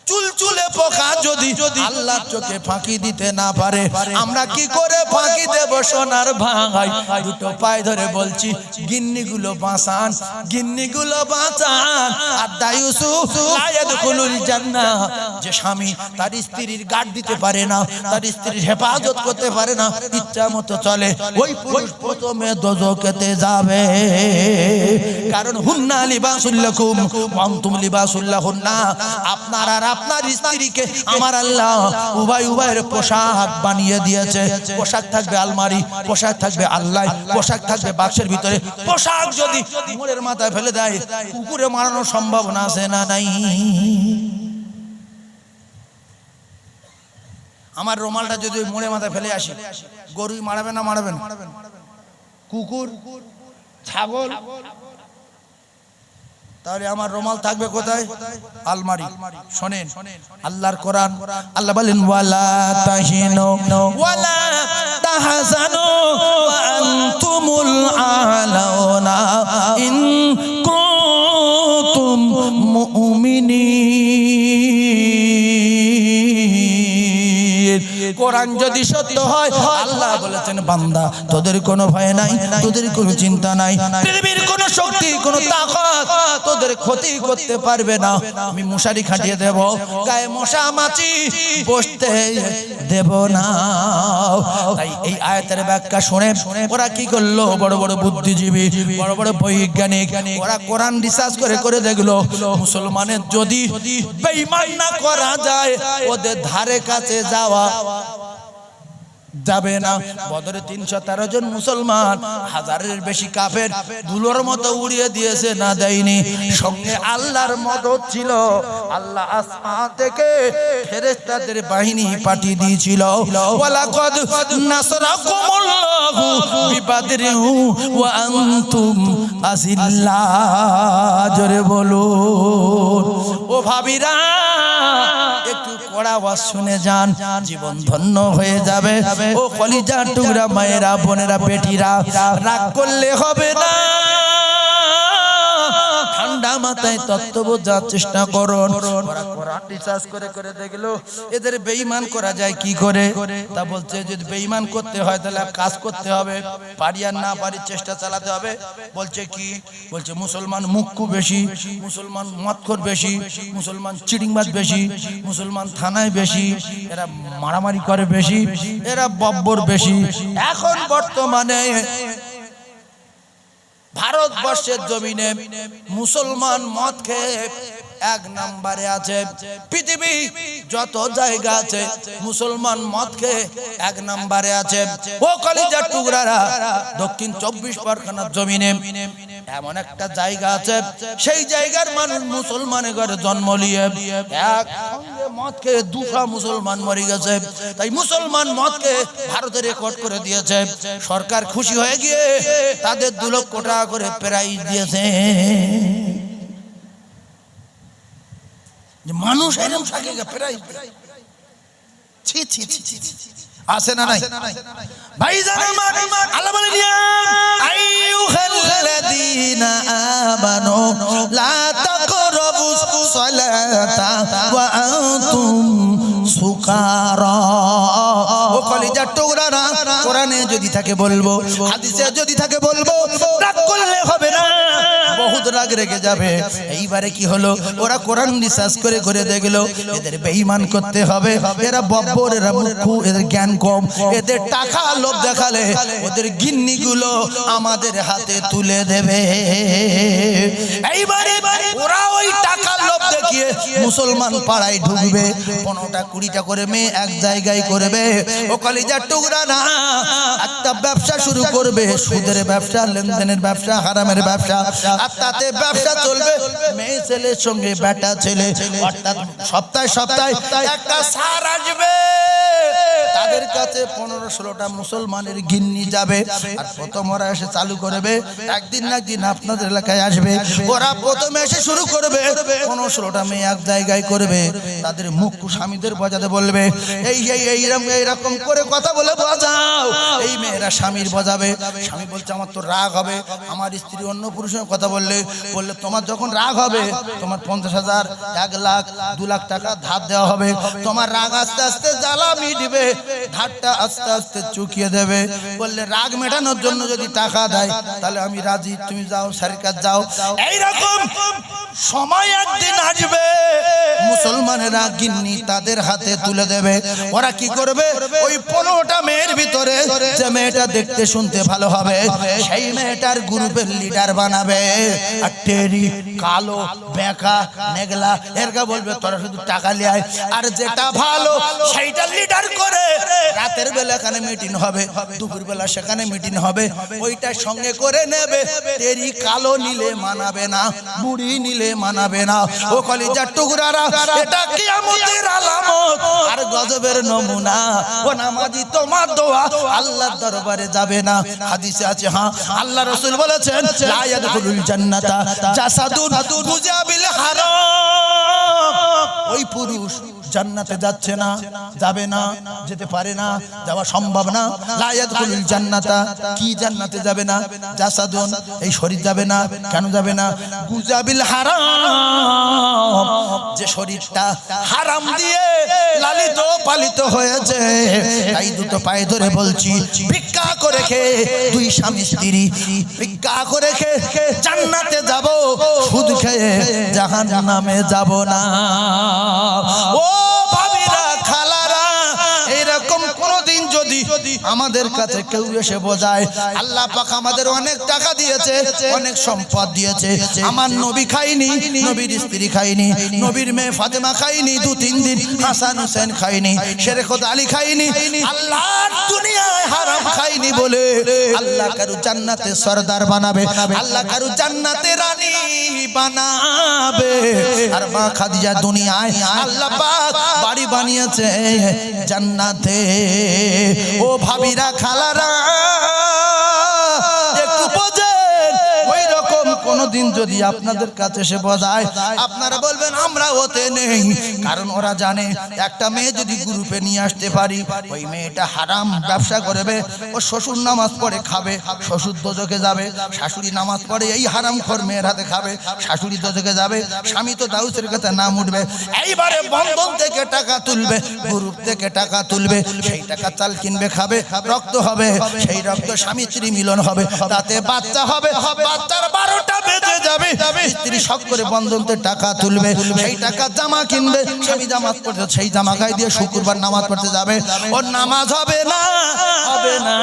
চুলচুলে পোকা যদি আল্লাহর চোখে ফাঁকি দিতে না পারে, আমরা কি করে ফাঁকি দেব সোনার ভাই? দুটো পায়ে ধরে বলছি, গিন্নিগুলো বাঁচান, গিন্নিগুলো বাঁচান। আর দায়ুসুফ লা ইয়াদখুলুল জান্নাহ, যে স্বামী তার স্ত্রীর গার্ড দিতে পারে না, তার স্ত্রীর হেফাজত করতে পারে না, ইচ্ছা মতো চলে, ওই পুরুষ প্রথমে দোজখেতে যাবে। কারণ হুন্না লিবাসুল লাকুম ওয়া আনতুম লিবাসুল লাহুন্না, আপনার আর আপনার স্ত্রীকে আমার আল্লাহ উভয় উভয়ের পোশাক বানিয়ে দিয়েছে। পোশাক থাকবে আলমারি, পোশাক থাকবে আল্লাহ, পোশাক থাকবে বাক্সের ভিতরে। পোশাক যদি মোড়ের মাথায় ফেলে দেয়, কুকুরে মারানোর সম্ভাবনা আছে না নাই? আমার রুমালটা যদি মোড়ে মাথায় ফেলে আসি, গরুই মারাবে না মারাবেন? কুকুর, ছাগল, তাহলে আমার রুমাল থাকবে কোথায়? আলমারি। শোনেন আল্লাহর কোরআন, আল্লাহ বলেন ওয়ালা তাহিনু ওয়ালা তাহজানু ওয়া আনতুমুল আলাউনা ইন কুনতুম মুমিনিন। কোরআন যদি সত্য হয়, আল্লাহ বলেছেন বান্দা তোদের কোনো ভয় নাই, তোদের কোনো চিন্তা নাই, পৃথিবীর কোনো শক্তি কোনো তাকত তোদের ক্ষতি করতে পারবে না। আমি মশারি খাটিয়ে দেব, গায়ে মশা মাছি বসতে দেব না। তাই এই আয়াতের ব্যাখ্যা শুনে ওরা কি করলো, বড় বড় বুদ্ধিজীবী, বড় বড় বৈজ্ঞানিক, ওরা কোরআন রিসার্চ করে করে দেখলো মুসলমানের যদি বেঈমান না করা যায়, ওদের ধারে কাছে যাওয়া যাবে না। বদরে 313 জন মুসলমান, হাজারের বেশি কাফের ধুলোর মতো উড়িয়ে দিয়েছে, না দেয়নি। সঙ্গে আল্লাহর মদদ ছিল, আল্লাহ আসমান থেকে ফেরেশতাদের বাহিনী পাঠিয়ে দিয়েছিল। ওয়ালাকাদ নাসরাকুমুল্লাহু বিবাদরিন ওয়া আনতুম আযিল্লা। জোরে বলুন ও ভাবিরা, একটু কড়া আওয়াজ শুনে যান, জীবন ধন্য হয়ে যাবে। ও কলিজার টুকরা মায়েরা, বোনেরা, বেটিরা, রাগ করলে হবে না, ঠান্ডা মাথায় তত্ত্ব বোঝার চেষ্টা করুন। ওরা কোরআন রিসার্চ করে করে দেখলো এদের বেঈমান করা যায় কি করে। তা বলছে যদি বেঈমান করতে হয় তাহলে কাজ করতে হবে, পারি আর না পারি চেষ্টা চালাতে হবে। বলছে কি, বলছে মুসলমান মুখ্যু বেশি, মুসলমান মদখোর বেশি, মুসলমান চিটিংবাজ বেশি, মুসলমান থানায় বেশি, এরা মারামারি করে বেশি, এরা বব্বর বেশি। এখন বর্তমানে ভারতবর্ষের জমিনে মুসলমান মদ খেয়ে 1 নম্বরে আছে। পৃথিবী যত জায়গা আছে মুসলমান মদ খেয়ে 1 নম্বরে আছে। ও কলিজার টুকরারা, দক্ষিণ 24 পরগনার জমিনে এমন একটা জায়গা আছে, সেই জায়গার মানুষ মুসলমানের ঘরে জন্ম নিয়ে একসঙ্গে মদ খেয়ে 200 মুসলমান মরে গেছে। তাই মুসলমান মদকে ভারতে রেকর্ড করে দিয়েছে। সরকার খুশি হয়ে গিয়ে তাদের 2 লক্ষ টাকা করে প্রাইজ দিয়েছে। মানুষ এরকম থাকে প্রাইজ ছি ছি ছি আসে না নাই ভাইজান আমার। আল্লাহ বলে আইয়ুহাল্লাযীনা আমানু লা তাকরাবুস সালাতা ওয়া আনতুম সুকারা। ও কলিজার টুকরারা, কোরআনে যদি থাকে বলবো, হাদিসে যদি থাকে বলবো, রাগ করলে হবে না, বহুত রাগ রেগে যাবে। এইবারে কি হলো, ওরা কোরআন রিসার্চ করে করে দেখলো এদের বেঈমান করতে হবে, এরা বব্বর, এরা মুখ্যু, এদের জ্ঞান কম, এদের টাকা লোভ দেখালে ওদের গিন্নিগুলো আমাদের হাতে তুলে দেবে। এইবারে ওরা ওই টাকার লোভ দেখিয়ে মুসলমান পাড়ায় ঢুকবে, 15টা 20টা করে মেয়ে এক জায়গায় করবে। ও কলিজার টুকরা না, একটা ব্যবসা শুরু করবে, সুদের ব্যবসা, লেনদেনের ব্যবসা, হারামের ব্যবসা। আর তাতে ব্যবসা চলবে মেয়ে ছেলের সঙ্গে বেটা ছেলে, অর্থাৎ সপ্তাহে সপ্তাহে একটা সার আসবে, তাদের কাছে 15-16টা মুসলমানের গিন্নি যাবে। আর প্রথম ওরা এসে চালু করবে, একদিন না একদিন আপনাদের এলাকায় আসবে। ওরা প্রথমে এসে শুরু করবে, 15-16টা মেয়ে এক জায়গায় করবে, তাদের মুখ্য স্বামীদের বাজাতে বলবে, এইরকম করে কথা বলে বাজাও। এই মেয়েরা স্বামীর বাজাবে। স্বামী বলছে আমার তো রাগ হবে, আমার স্ত্রী অন্য পুরুষের কথা বললে তোমার যখন রাগ হবে তোমার 50,000, 1 লাখ, 2 লাখ টাকা ধার দেওয়া হবে। তোমার রাগ আস্তে আস্তে জ্বালা মিটবে, ধারটা আস্তে আস্তে চুকিয়ে দেবে। বললে রাগ মেটানোর জন্য যদি টাকা দেয় তাহলে আমি রাজি, তুমি যাও, স্যারের কাছে যাও। এইরকম সময় একদিন আসবে, মুসলমানেরা গিন্নি তাদের হাতে তুলে দেবে। ওরা কি করবে, ওই 15টা মেয়ের ভিতরে যে মেয়েটা দেখতে শুনতে ভালো হবে সেই মেয়েটার গ্রুপের লিডার বানাবে। আর টেরি, কালো, বেকা, নেগলা এরকা বলবে তোরা শুধু টাকা লিয়ায়। আর যেটা ভালো সেইটা লিডার করে রাতের বেলা এখানে মিটিং হবে, দুপুর বেলা সেখানে মিটিং হবে, ওইটা সঙ্গে করে নেবে। টেরি, কালো নিলে মানাবে না, বুড়ি নিলে মানাবে না। ও কলিজার টুকরারা, এটা কিয়ামতের আলামত আর গজবের নমুনা। ও নামাজি, তোমার দোয়া আল্লাহর দরবারে যাবে না। হাদিসে আছে, হ্যাঁ, আল্লাহ রাসূল বলেছেন লা ইয়াদখুলুল জান্নাতা জাসাদুন বুযা বিল হারাম। ওই পুরুষ জান্নাতে যাচ্ছে না, যাবে না, যেতে পারে না, যাওয়া সম্ভব না। লা ইয়াদখুলুল জান্নাতা, কি জান্নাতে যাবে না? জাসাদুন, এই শরীর যাবে না। কেন যাবে না? গুজাবিল হারাম, যে শরীরটা হারাম দিয়ে লালিত পালিত হয়েছে। তাই দুটো পায়ে ধরে বলছি, ভিক্ষা করে খেয়ে, দুই স্বামী স্ত্রী ভিক্ষা করে খেয়ে জান্নাতে যাব, সুদ খেয়ে জাহান্নামে যাব না। ও ভাবিরা, খালারা, এরকম কোনদিন যদি আমাদের কাছে কেউ এসে বোঝায়, আল্লাহ পাক আমাদের অনেক টাকা দিয়েছে, অনেক সম্পদ দিয়েছে, আমার নবী খাইনি, নবীর স্ত্রী খাইনি, নবীর মেয়ে ফাতেমা খাইনি, 2-3 দিন হাসান হোসেন খাইনি, শেরেখত আলী খাইনি, আল্লাহর দুনিয়ায় হারাম খাইনি বলে আল্লাহ কারু জান্নাতে সরদার বানাবে, আল্লাহ কারু জান্নাতে রানী বানাবে। আর মা খাদিজা দুনিয়ায় আল্লাহ পাক বাড়ি বানিয়েছে জান্নাতে। ও ভাবিরা, খালারা, একটু বোঝেন, ওই রকম কোনদিন যদি আপনাদের কাছে এসে বোঝায়, আপনারা বলবেন আমরা ওতে নেই। কারণ ওরা জানে একটা মেয়ে যদি গ্রুপে নিয়ে আসতে পারি, ওই মেয়েটা হারাম ব্যবসা করবে, ও শ্বশুর নামাজ পড়ে খাবে, শ্বশুর দোজখে যাবে, শাশুড়ি নামাজ পড়ে এই হারামখোর মেয়ের হাতে খাবে, শাশুড়ি দোজখে যাবে, স্বামী তো দাউসের কাছে নাম উঠবে। এইবারে বন্ধন থেকে টাকা তুলবে, গ্রুপ থেকে টাকা তুলবে, সেই টাকা চাল কিনবে, খাবে, রক্ত হবে, সেই রক্ত স্বামী স্ত্রী মিলন হবে, তাতে বাচ্চা হবে, বাচ্চার 12টা বেজে যাবে, স্ত্রী শখ করে বন্ধন থেকে টাকা তুলবে, সেই টাকা জামা কিনবে, স্বামী জামাত পড়তে সেই জামা গায়ে দিয়ে শুক্রবার নামাজ পড়তে যাবে, ওর নামাজ হবে না, হবে না,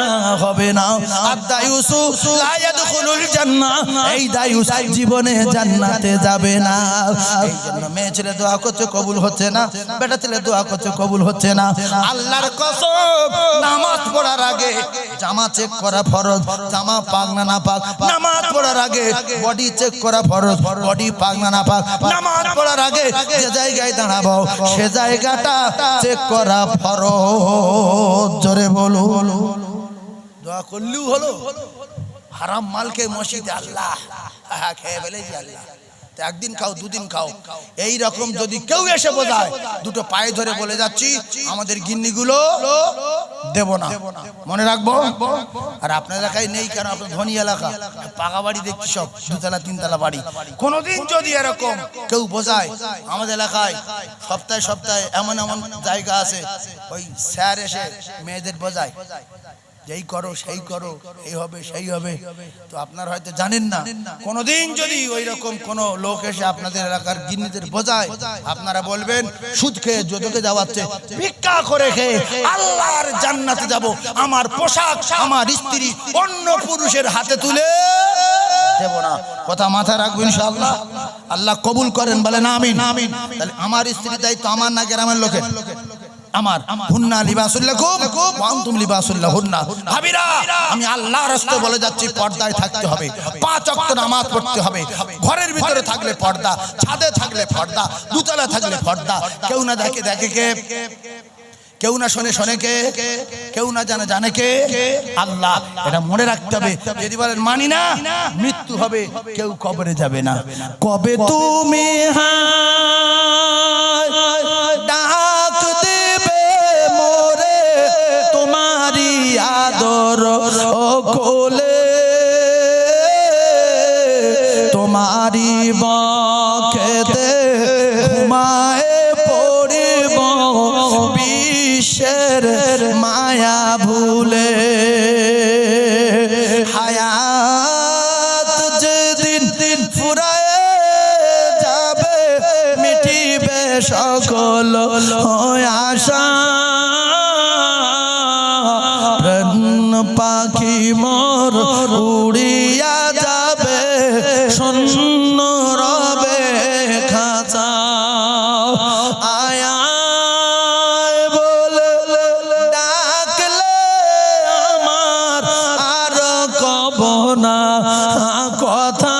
হবে না। আদায়ুসু লা ইয়াদখুলুল জান্নাহ, এই দায়ুস জীবনে জান্নাতে যাবে না। এই জন্য মেয়ে ছেলে দোয়া করছে, কবুল হচ্ছে না, বেটা ছেলে দোয়া করছে, কবুল হচ্ছে না। আল্লাহর কসম, নামাজ পড়ার আগে জামা চেক করা ফরজ, জামা পাক না না পাক। নামাজ পড়ার আগে বডি চেক করা ফরজ, বডি পাক না না পাক। নামাজ পড়ার আগে যে জায়গায় দাঁড়াবো সে জায়গাটা চেক করা ফরজ। জোরে বলো, দোয়া করলেও হলো, হারাম মালকে মসজিদে আল্লাহ খেয়ে ফেলেছি আল্লাহ, একদিন খাও, 2 দিন খাও, এই রকম যদি কেউ এসে বোঝায়, দুটো পায়ে ধরে বলে যাচ্ছি, আমাদের গিন্নিগুলো দেব না, মনে রাখবো। আর আপনার এলাকায় নেই, কেন আপনার ধনী এলাকা, পাকা বাড়ি দেখছি সব 2তলা 3তলা বাড়ি। কোনদিন যদি এরকম কেউ বোঝায়, আমাদের এলাকায় সপ্তাহে সপ্তাহে এমন এমন জায়গা আছে, ওই স্যার এসে মেয়েদের বোঝায়, যেই করো সেই করো, এই হবে সেই হবে। তো আপনারা হয়তো জানেন না, কোনদিন যদি ওই রকম কোন লোক এসে আপনাদের এলাকার গিন্নিদের বোঝায়, আপনারা বলবেন সুদ খেয়ে যতকে যাওয়াচ্ছে, ভিক্ষা করে খেয়ে আল্লাহর জান্নাতে যাব, আমার পোশাক আমার স্ত্রী অন্য পুরুষের হাতে তুলে দেব না। কথা মাথায় রাখবেন ইনশাআল্লাহ, আল্লাহ কবুল করেন, বলেন আমিন। তাহলে আমার স্ত্রীর দায়িত্ব আমার না গ্রামের লোকের? আমার। হুন্না লিবাসুল লাকুম ওয়া আনতুম লিবাসুল লাহুন্না। ভাবিরা, আমি আল্লাহর রাস্তায় বলে যাচ্ছি, পর্দায় থাকতে হবে, 5 ওয়াক্ত নামাজ পড়তে হবে, ঘরের ভিতরে থাকলে পর্দা, ছাদে থাকলে পর্দা, 2তলা থাকলে পর্দা, কেউ না দেখে দেখে কে, কেউ না শোনে শোনে কে, কেউ না জানে জানে কে, আল্লাহ। এটা মনে রাখতে হবে। যদি বলেন মানি না, মৃত্যু হবে, কেউ কবরে যাবে না। কবে তুমি ডাক দেবে মোরে, তোমারি আদর ও কোলে, তোমারি বকেতে ঘুমায় পড়িব, বিশ্বের মায়া ভুলে। হায়াত যেদিন দিন ফুরায় যাবে, মিটিবে সকল আশা, প্রাণ পাখি মোর উড়িয়া যাবে, শূন্য রবে খাঁচা। আয়া কথা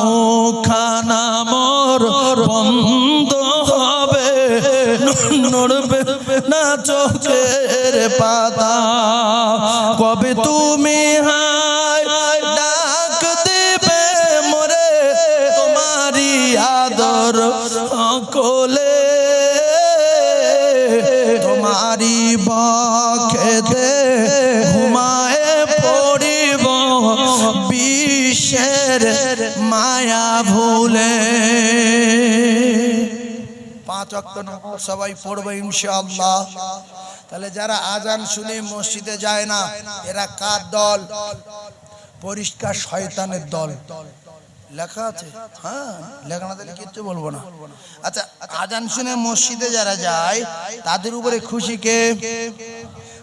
মুখানা মোর বন্ধ হবে, নড়বে না চোখের পাতা। কবে তুমি হায় ডাক দেবে মোরে, তোমারি আদর তোমারি বক্ষেতে ঘুমায়ে পড়িব বিশ্বের মায়া ভুলে। 5 ওয়াক্ত নামাজ সবাই পড়বে ইনশাআল্লাহ। তাহলে যারা আজান শুনে মসজিদে যায় না এরা কার দল? পরিষ্কার শয়তানের দল। লেখা আছে, হ্যাঁ লেখা না দিলে কিচ্ছু বলবো না। আচ্ছা, আজান শুনে মসজিদে যারা যায় তাদের উপরে খুশি কে?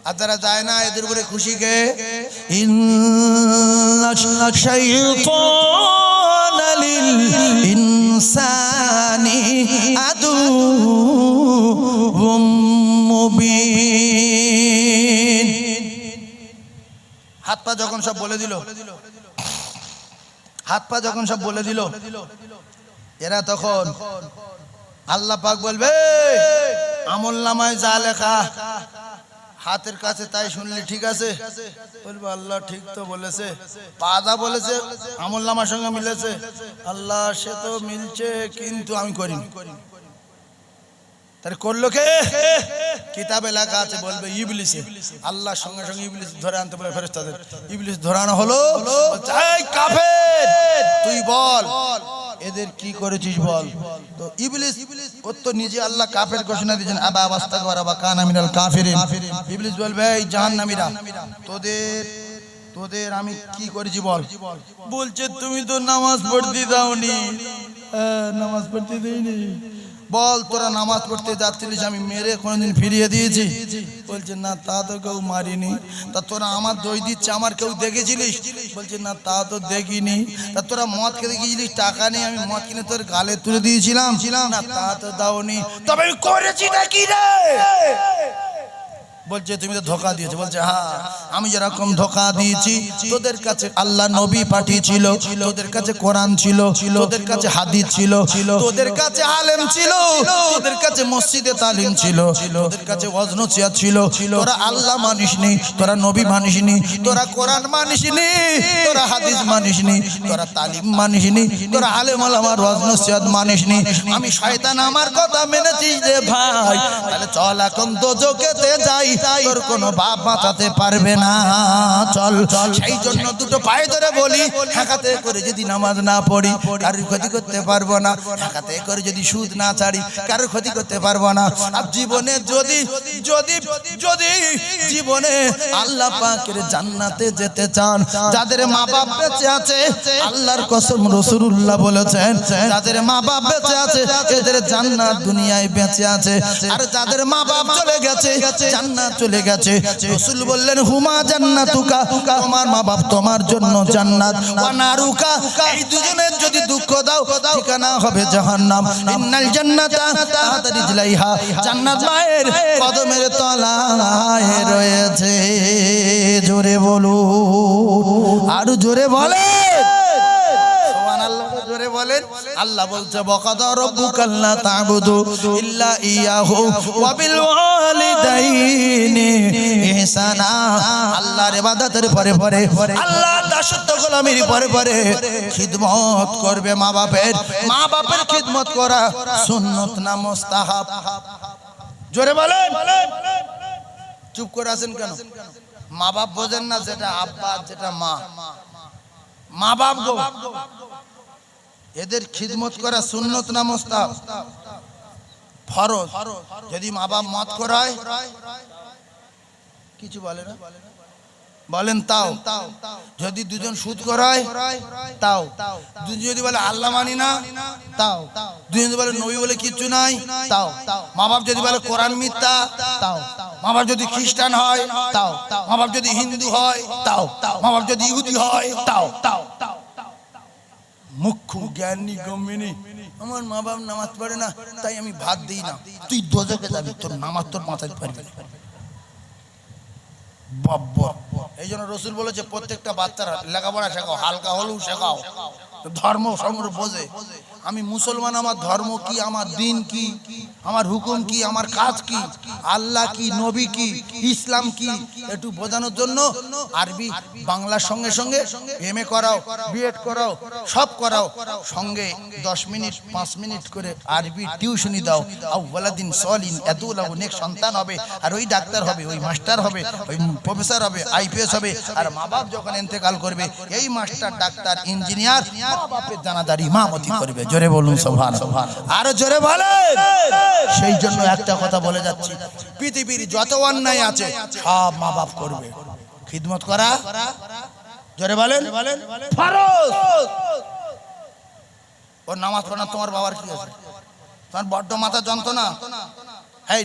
আর যারা যায় না এদের উপরে খুশি কে? ইন্না শাইতানা লিল ইনসানি আদুউম মুবিন। হাত পা যখন সব বলে দিল, হাত পা যখন সব বলে দিল, এরা তখন আল্লাহ পাক বলবে আমলনামায় যা লেখা হাতের কাছে তাই শুনলি ঠিক আছে? বলবো আল্লাহ ঠিক তো বলেছে। পাদা বলেছে আমলনামার সঙ্গে মিলেছে, আল্লাহ সে তো মিলছে কিন্তু আমি করিনি। তার করলো কে? কিতাবে লেখা আছে, বলবে ইবলিসে। আল্লাহর সঙ্গে সঙ্গে ইবলিস ধরে আনতে বলে ফেরেশতাদের। ইবলিস ধরানো হলো, এই কাফের তুই বল এদের কি করেছিস বল। তো ইবলিস ও তো নিজে আল্লাহ কাফের ঘোষণা দিয়েছেন, আবা আস্তাগফার ওয়া কানা মিনাল কাফিরিন। ইবলিস বলবে এই জাহান্নামীরা তোদের আমি কি করেছি বল। বলছে তুমি তো নামাজ পড়তে দাওনি। নামাজ পড়তে দেইনি। বল তোরা নামাজ পড়তে যাচ্ছিলিস আমি মেরে কোনোদিন ফিরিয়ে দিয়েছি? বলছে না তা তো কেউ মারিনি। তা তোরা আমার দই দিচ্ছে আমার কেউ দেখেছিলিস? বলছে না তা তো দেখিনি। তা তোরা মদ খেতে গিয়েছিলিস টাকা নেই আমি মদ কিনে তোর গালে তুলে দিয়েছিলাম? না তা তো দাওনি। তবে আমি করেছি নাকি রে? বলছে তুমি তো ধোঁকা দিয়েছো। বলছে হ্যাঁ আমি যেরকম ধোঁকা দিয়েছি, তোদের কাছে আল্লাহ নবী পাঠিয়েছিল, তোদের কাছে কোরআন ছিল, তোদের কাছে হাদিস ছিল, তোদের কাছে আলেম ছিল, তোদের কাছে মসজিদে তালিম ছিল, তোদের কাছে ওয়াজ নসিহত ছিল। তোরা আল্লাহ মানিসনি, তোরা নবী মানিসনি, তোরা কোরআন মানিসনি, তোরা হাদিস মানিসনি, তোরা তালিম মানিসনি, তোরা আলেম ওলামার ওয়াজ নসিহত মানিসনি। আমি শয়তান আমার কথা মেনেছিস রে ভাই। তাহলে চল এখন দোজখেতে যাই, তোর কোনো বাপ বাঁচাতে পারবে না। চল সেই জন্য দুটো পায়ে ধরে বলি, হাঁকাতে করে যদি নামাজ না পড়ি কারোর ক্ষতি করতে পারবো না, হাঁকাতে করে যদি সুদ না ছাড়ি কারোর ক্ষতি করতে পারবো না। আর জীবনে যদি যদি যদি জীবনে আল্লাহ পাকের জান্নাতে যেতে চান, যাদের মা বাপ বেঁচে আছে আল্লাহর কসম রাসূলুল্লাহ বলেছেন যাদের মা বাপ বেঁচে আছে এদের জান্নাত দুনিয়ায় বেঁচে আছে। আর যাদের মা বাপ চলে গেছে জান্নাত চলে গেছে। রাসূল বললেন হুমা জান্নাতুকা, তোমার মা বাপ তোমার জন্য জান্নাত, ওয়া নারুকা এই দুজনের যদি দুঃখ দাও ঠিকানা হবে জাহান্নাম। ইন্নাল জান্নাতা তাহতা রিজলাইহা, জান্নাত মায়ের কদমের তলায় রয়েছে। জোরে বলো, আরো জোরে বলে সুবহানাল্লাহ, জোরে বলেন। আল্লাহ বলছে ওয়াকাদা রাব্বুকা আল্লা তা'বুদু ইল্লা ইয়াহু ওয়া বিল ওয়ালিদাইনি ইহসানা। আল্লাহর ইবাদতের পরে পরে আল্লাহর দাসত্ব গোলামির পরে পরে খিদমত করবে মা বাপের। মা বাপের খিদমত করা সুন্নাত না মুস্তাহাব? জোরে বলেন। চুপ করে আছেন কেন? মা বাপ বোঝেন না? যেটা আব্বা যেটা মা, মা বাপ গো, এদের খিদমত করা সুন্নত না মুস্তাহাব? ফরজ। যদি মা বাপ মত করায় কিছু বলে না, বলেন তাও। যদি দুজন সুদ করায় তাও। দুজন যদি বলে আল্লাহ মানি না তাও। দুজন যদি বলে নবী বলে কিচ্ছু নাই তাও। মা বাপ যদি বলে কোরআন মিথ্যা তাও। মা বাপ যদি খ্রিস্টান হয় তাও। মা বাপ যদি হিন্দু হয় তাও। মা বাপ যদি ইহুদি হয় তাও। মুখ্য জ্ঞানী গম্যিনী, আমার মা বাপ নামাজ পড়ে না তাই আমি ভাত দিই না। তুই দোজখে যাবি, তোর নামাজ তোর মাথায় পারবে না। এই জন্য রসুল বলেছে প্রত্যেকটা বাচ্চারা লেখাপড়া শেখাও, হালকা হলেও শেখাও, ধর্ম সংগ্রহ বোঝে। আমি মুসলমান, আমার ধর্ম কি, আমার দিন কি, আমার হুকুম কি, আমার কাজ কি, আল্লাহ কি, নবী কি, ইসলাম কি, একটু বোঝানোর জন্য আরবি বাংলার সঙ্গে সঙ্গে এমএ করাও, বিএড করাও, সব করাও, সঙ্গে 10 মিনিট 5 মিনিট করে আরবি টিউশনি দাও। আউওয়ালাদিন সলিন এতুলাহু, নেক সন্তান হবে, আর ওই ডাক্তার হবে, ওই মাস্টার হবে, ওই প্রফেসর হবে, আইপিএস হবে। আর মা বাপ যখন ইন্তেকাল করবে, এই মাস্টার, ডাক্তার, ইঞ্জিনিয়ার মা বাপের জানাজার ইমামতি করবে। জোরে বলুন সুবহানাল্লাহ, আরো জোরে বলেন। সেই জন্য একটা কথা বলে যাচ্ছি, পৃথিবীর যত অন্যায় আছে সব মা বাপ করবে। খিদমত করা, জোরে বলেন, ফরজ। ও নামাজ পড়া তোমার বাবার কি আছে? তোমার বড্ড মাথা যন্ত্রণা। এই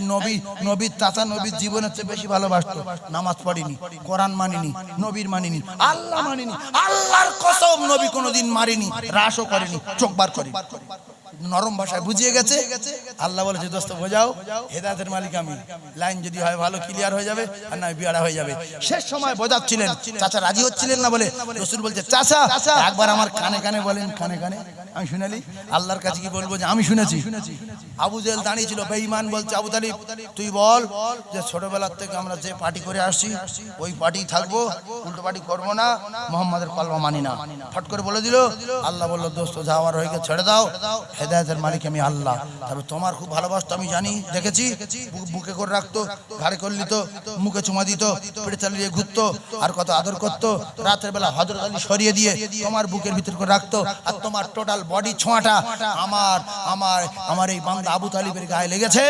নবীর চাচা নবীর জীবনের চেয়ে বেশি ভালোবাসতো, নামাজ পড়িনি, কোরআন মানিনি, নবীর মানিনি, আল্লাহ মানিনি, আল্লাহর কসম নবী কোনোদিন মারিনি, রাসও করেনি, চোখ বার করি। নরম ভাষায় বুঝিয়ে গেছে। আল্লাহ বলেছে দোস্ত বোঝাও, হেদায়েতের মালিক আমি, লাইন যদি হয় ভালো ক্লিয়ার হয়ে যাবে, আর না বিয়ারা হয়ে যাবে। শেষ সময় বোঝাচ্ছিলেন, চাচা রাজি হচ্ছিলেন না বলে রাসূল বলছে চাচা একবার আমার কানে কানে বলেন, কানে কানে আমি শুনালি। আল্লাহর কাছে কি বলবো যে আমি শুনেছি। আবু জেহেল দাঁড়িয়ে ছিল, বেঈমান, বলছে আবু তালিব তুই বল যে ছোটবেলার থেকে আমরা যে পার্টি করে আসছি ওই পার্টি থাকবো, উল্টো পার্টি করবো না, মুহাম্মাদের কলমা মানি না। ফট করে বলে দিল। আল্লাহ বলল দোস্ত যাওয়ার হয়ে গেছে, ছেড়ে দাও, হেদায়েতের মালিক আমি আল্লাহ। তবে তোমার খুব ভালোবাসতো আমি জানি, দেখেছি, বুকে করে রাখতো, ঘাড়ে করে নিত, মুখে চুমা দিত, পেটে চালিয়ে ঘুরতো, আর কত আদর করতো। রাতের বেলা হযরত আলী সরিয়ে দিয়ে তোমার বুকের ভিতর করে রাখতো, আর তোমার টোটাল বডি ছোঁয়াটা আমার এই বান্দা আবু তালিবের গায়ে লেগেছে।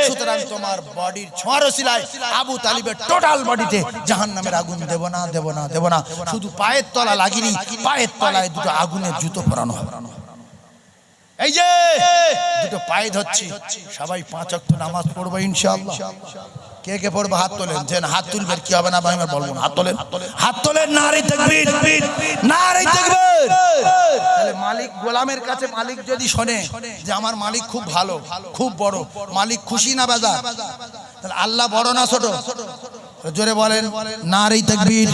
সুতরাং তোমার বডির ছোঁয়ার ওসিলায় আবু তালিবের টোটাল বডিতে জাহান্নামের আগুন দেব না, দেব না, দেব না। শুধু পায়ের তলা লাগিনি, পায়ের তলায় দুটো আগুনের জুতো পরানো হবে। এই যে দুটো পায়ে ধরছি, সবাই 5 ওয়াক্ত নামাজ পড়বো ইনশাআল্লাহ। কে কে পড়বে হাত তোলেন, যেন হাত তুলবেন কি হবে না ভাই আমি বলবো না। হাত তোলেন, হাত তোলেন, নারে তাকবীর, নারে তাকবীর। তাহলে মালিক গোলামের কাছে মালিক যদি শোনে যে আমার মালিক খুব ভালো, খুব বড়, মালিক খুশি না বেজার? তাহলে আল্লাহ বড় না ছোট? জোরে বলেন নারে তাকবীর।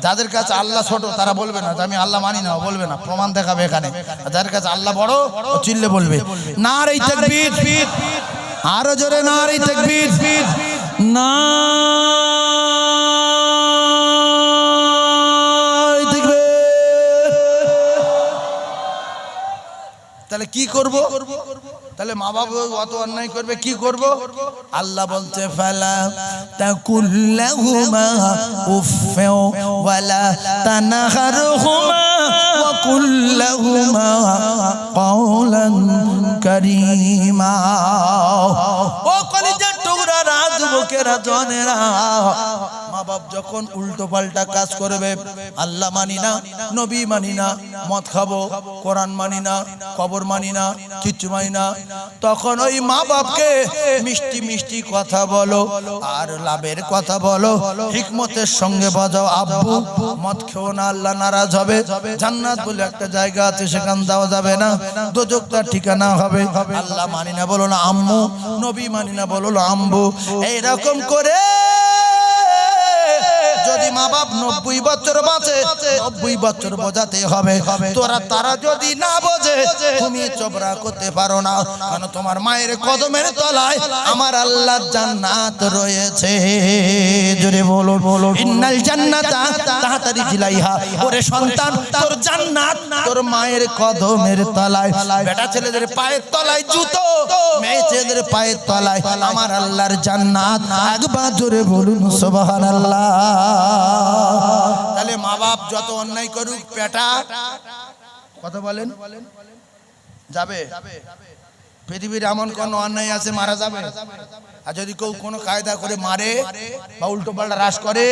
যাদের কাছে আল্লাহ ছোট তারা বলবে না আমি আল্লাহ মানি না, বলবে না, প্রমাণ দেখাবে এখানে। যাদের কাছে আল্লাহ বড় ও চিল্লে বলবে নারে তাকবীর। আরো জোরে নারে তাকবীর, নারে তাকবীর। তাহলে কি করব? তাহলে মা বাবা অত অন্যায় করবে, কি করব? আল্লাহ বলছে ফালা তাকুল্লাহুমা উফফা ওয়ালা তানহারহুমা ওয়া কুল্লাহুমা কাওলান কারীমা। ও কলিজার টুকরারা, যুবকেরা, জনেরা, মা বাপ যখন উল্টো পাল্টা কাজ করবে, আল্লাহ মানি না, নবী মানি না, মদ খাবো, কোরআন মানি না, কবর মানি না, কিচ্ছু মানি না, তখন ওই মা বাপকে মিষ্টি মিষ্টি কথা বলো আর লাভের কথা বলো, হিকমতের সঙ্গে বাজাও। আব্বু মদ খেও না, আল্লাহ নারাজ হবে। জান্নাত বলে একটা জায়গা আছে, সেখান যাওয়া যাবে না, দোজখ তার ঠিকানা হবে। আল্লাহ মানি না বলো না আম্মু, নবী মানি না বলো না আম্বু। এইরকম করে যদি মা বাপ 90 বছর বাঁচে, 90 বছর বোঝাতে হবে। তারা যদি না বোঝে, তুমি চবরা করতে পারো না, কারণ তোমার মায়ের কদমের তলায় আমার আল্লাহর জান্নাত রয়েছে। জোরে বলো বলো ইন্নাল জান্নাতা তাহতা রিজলাইহা। ওরে সন্তান, তোর জান্নাত তোর মায়ের কদমের তলায়। বেটা ছেলেদের পায়ের তলায় জুতো, মেয়ে ছেলেদের পায়ের তলায় আমার আল্লাহর জান্নাত। একবার জোরে বলুন সুবহানাল্লাহ। তাহলে মা বাপ যত অন্যায় করুক, পেটা কথা বলেন যাবে। পৃথিবীর এমন কোন অন্যায় আছে মারা যাবে? আর যদি কেউ কোনো কায়দা করে মারে বা উল্টো পাল্টা রাস করে,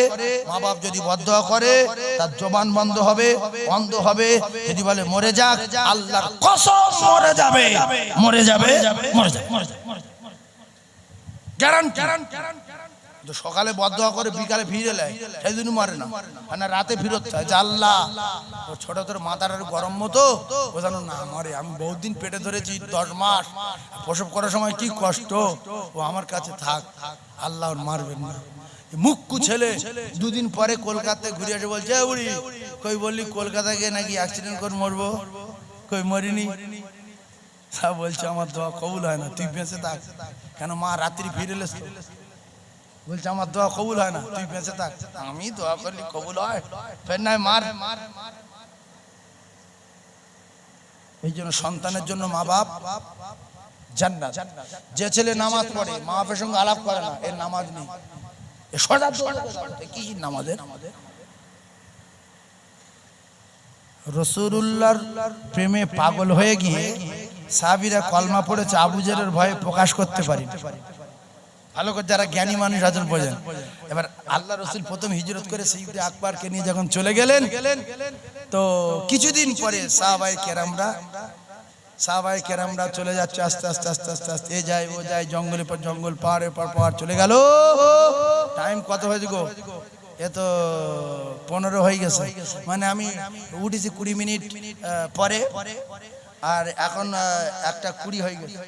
মা বাপ যদি বদদোয়া করে, তার জবান বন্ধ হবে, অন্ধ হবে। যদি বলে মরে যাক, আল্লাহর কসম মরে যাবে, মরে যাবে, মরে যাবে, গ্যারান্টি। সকালে বদদোয়া করে বিকালে ফিরে এলে সেই জন্য মারে না, না রাতে ফিরত চায় যে আল্লাহ ছোট তোর মাথার গরম মতো বোঝানো না মরে। আমি বহুত দিন পেটে ধরেছি, 10 মাস প্রসব করার সময় কি কষ্ট, ও আমার কাছে থাক, আল্লাহ মারবেন না। মুক্কু ছেলে 2 দিন পরে কলকাতায় ঘুরে এসে বলছে বুড়ি কই বললি কলকাতায় গিয়ে নাকি অ্যাক্সিডেন্ট করে মরবো। কই মরিনি। সব বলছে আমার দোয়া কবুল হয় না, তুই বেঁচে থাক। কেন মা রাত্রি ফিরে এলে, বলছে আমার দোয়া কবুল হয় না, তুই বেঁচে থাক। আমি দোয়া করলি কবুল হয়, ফের নাই মার। এই জন্য সন্তানের জন্য মা বাপ জান্নাত। যে ছেলে নামাজ পড়ে মা বাপের সঙ্গে আলাপ করে না, এর নামাজ নেই। কি নামাজের? রাসূলুল্লাহর প্রেমে পাগল হয়ে গিয়ে সাহাবীরা কলমা পড়েছে, আবু জেহেলের ভয়ে প্রকাশ করতে পারি। ভালো করে যারা জ্ঞানী মানুষ আছেন বোঝেন। এবার আল্লাহ রাসূল প্রথম হিজরত করে সিদ্দিক আকবরকে নিয়ে যখন চলে গেলেন, তো কিছুদিন পরে সাহাবায়ে কেরামরা চলে যাচ্ছে আস্তে আস্তে আস্তে আস্তে আস্তে, এ যায় ও যায়, জঙ্গলের পর জঙ্গল, পাহাড়ের পর পাহাড় চলে গেল। টাইম কত হয়েছে গো? এ তো 15 হয়ে গেছে, মানে আমি উঠেছি 20 মিনিট পরে, আর এখন 1:20 হয়ে গেছে,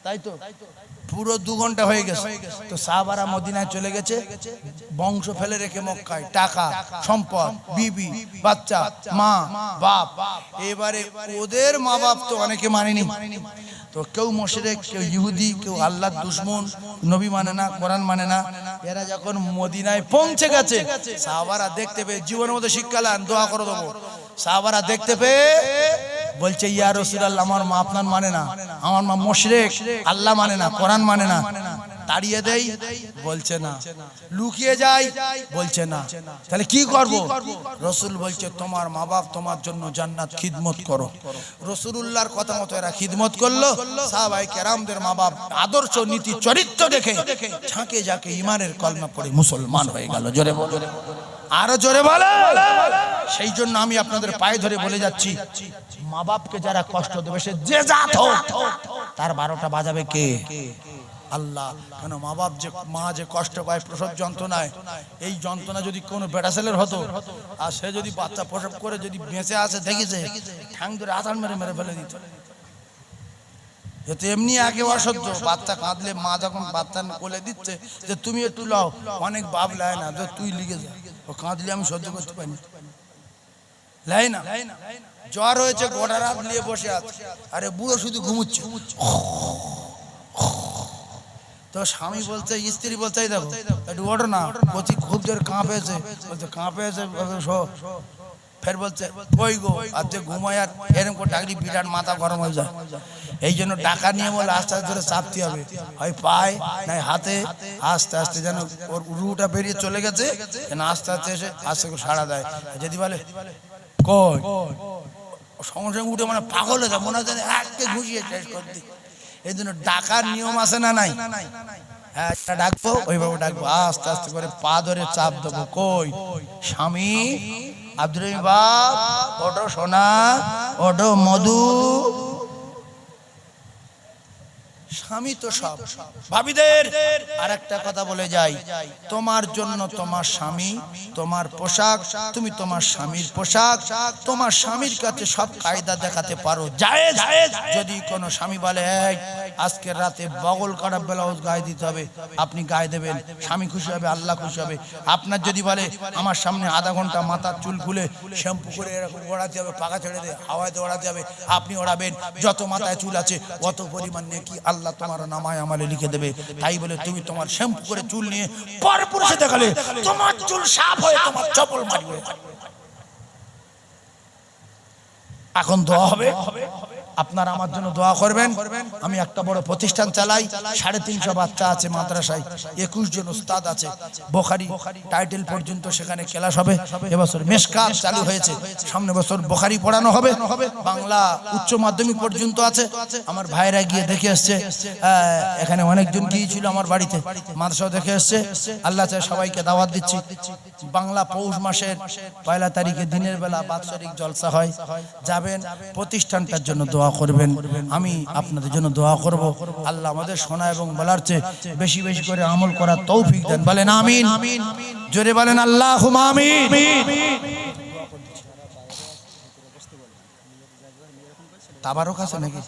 তাই তো পুরো 2 ঘন্টা হয়ে গেছে। তো সাহাবারা মদিনায় চলে গেছে, বংশ ফেলে রেখে মক্কায়, টাকা সম্পদ, বিবি বাচ্চা, মা বাপ। এবারে ওদের মা বাপ তো অনেকে মানেনি, তো কেউ মুশরিক, কেউ ইহুদি, কেউ আল্লাহর দুশমন, নবী মানে না, কোরআন মানে না। এরা যখন মদিনায় পৌঁছে গেছে, সাহাবারা দেখতে পেয়ে জীবনের মধ্যে শিক্ষা লান, দোয়া করে দেবো। সাহাবারা দেখতে পেয়ে বলছে, ইয়া রাসূলুল্লাহ, আমার মা আপনার মানে না, আমার মা মুশরিক, আল্লাহ মানে না, কোরআন মানে না। তাড়িয়ে দেই, বলছে না। লুকিয়ে যাই, বলছে না। তাহলে কি করব? রাসূল বলছে, তোমার মা বাপ তোমার জন্য জান্নাত, খিদমত করো। রাসূলুল্লাহর কথা মতো এরা খিদমত করলো। সাহাবায়ে কেরামদের মা বাপ আদর্শ, নীতি, চরিত্র দেখে ঝাঁকে ঝাঁকে ঈমানের কলমা পড়ে মুসলমান হয়ে গেল। জোরে বলো, আরো জোরে বলো। সেই জন্য আমি আপনাদের পায়ে ধরে বলে যাচ্ছি, মা বাপকে যারা কষ্ট দেবে, সে যে জাত হোক, তার 12টা বাজাবে কে? আল্লাহ। কেন মা বাপ যে, মা যে কষ্ট পায় প্রসব যন্ত্রণায়, এই যন্ত্রণা যদি কোনো বেটা ছেলের হতো, আর সে যদি বাচ্চা প্রসব করে যদি বেঁচে আছে, দেখিছে ঠ্যাং ধরে আছাড় মেরে মেরে ফেলে দিত। এতে এমনি আগে অসহ্য, বাচ্চা কাঁদলে মা যখন বাচ্চা কোলে দিচ্ছে, যে তুমি একটু লাও, অনেক বাপ লাই না, যে তুই লিখে যা, ও কাঁদলে আমি সহ্য করতে পারি লাই না। জ্বর হয়েছে, গোটা রাত নিয়ে বসে আছে, আরে বুড়ো শুধু ঘুমুচ্ছে। তো স্বামী বলছে, স্ত্রী বলছে, দেখো একটু ওঠো না, বলছি খুব জোর কাঁপেছে, বলছে কাঁপেছে, ফের বলছে কই গো, আর যে ঘুমায়, আর এরকম করে ডাকলি বিরাট মাথা গরম হয়ে যায়। এই জন্য ডাকা নিয়ে বলে আস্তে আস্তে ধরে চাপতে হবে, হয় পায়ে নাই হাতে, আস্তে আস্তে যেন ওর রুটা বেরিয়ে চলে গেছে, যেন আস্তে আস্তে এসে আস্তে করে সাড়া দেয়। যদি বলে কই, সঙ্গে সঙ্গে উঠে মানে পাগল হয়ে যায়, মনে হয় একে ঘুষিয়ে শেষ করতে। এই জন্য ডাকার নিয়ম আছে না নাই? হ্যাঁ, ডাকবো ওইভাবে ডাকবো, আস্তে আস্তে করে পা ধরে চাপ দেবো। কই স্বামী, আব্দুর রহিম বাপ, ওটো সোনা, ওটো মধু। স্বামী তো সব। ভাবিদের আর একটা কথা বলে যাই, তোমার জন্য তোমার স্বামী, তোমার পোশাক, তুমি তোমার স্বামীর পোশাক, তোমার স্বামীর কাছে সব কায়দা দেখাতে পারো, জায়েজ। যদি কোনো স্বামী বলে এই আজকের রাতে বগল কাটা ব্লাউজ গায়ে দিতে হবে, আপনি গায়ে দেবেন, স্বামী খুশি হবে, আল্লাহ খুশি হবে। আপনার যদি বলে আমার সামনে আধা ঘন্টা মাথার চুল খুলে শ্যাম্পু করে এরকম ওড়াতে হবে, পাকা ছেড়ে দিয়ে হাওয়াতে ওড়াতে হবে, আপনি ওড়াবেন। যত মাথায় চুল আছে অত পরিমাণ নেকি আল্লাহ তোমার নামায় আমলে লিখে দেবে। তাই বলে তুমি তোমার শ্যাম্পু করে চুল নিয়ে পরপুরুষে দেখালে তোমার চুল সাফ হয়ে তোমার চপল মারবে। এখন দোয়া হবে, আপনারা আমার জন্য দোয়া করবেন। আমি একটা বড় প্রতিষ্ঠান চালাই, 350 বাচ্চা আছে মাদ্রাসায়, 21 জন উস্তাদ আছে, বুখারী টাইটেল পর্যন্ত সেখানে ক্লাস হবে। এবছর মেশকাত চালু হয়েছে, সামনে বছর বুখারী পড়ানো হবে। বাংলা উচ্চ মাধ্যমিক পর্যন্ত আছে। আমার ভাইরা গিয়ে দেখে এসছে, এখানে অনেকজন গিয়েছিল আমার বাড়িতে, মাদ্রাসাও দেখে এসছে। আল্লাহ চাই সবাইকে দাওয়াত দিচ্ছি। বাংলা পৌষ মাসের 1 তারিখে দিনের বেলা বাৎসরিক জলসা হয়, যাবেন। প্রতিষ্ঠানটার জন্য দোয়া করবেন, আমি আপনাদের জন্য দোয়া করব। আল্লাহ আমাদের শোনা এবং বলার চেয়ে বেশি বেশি করে আমল করার তৌফিক দেন। বলেন আমিন। জোরে বলেন আল্লাহুম্মা আমিন। তাবারক আছে নাকি?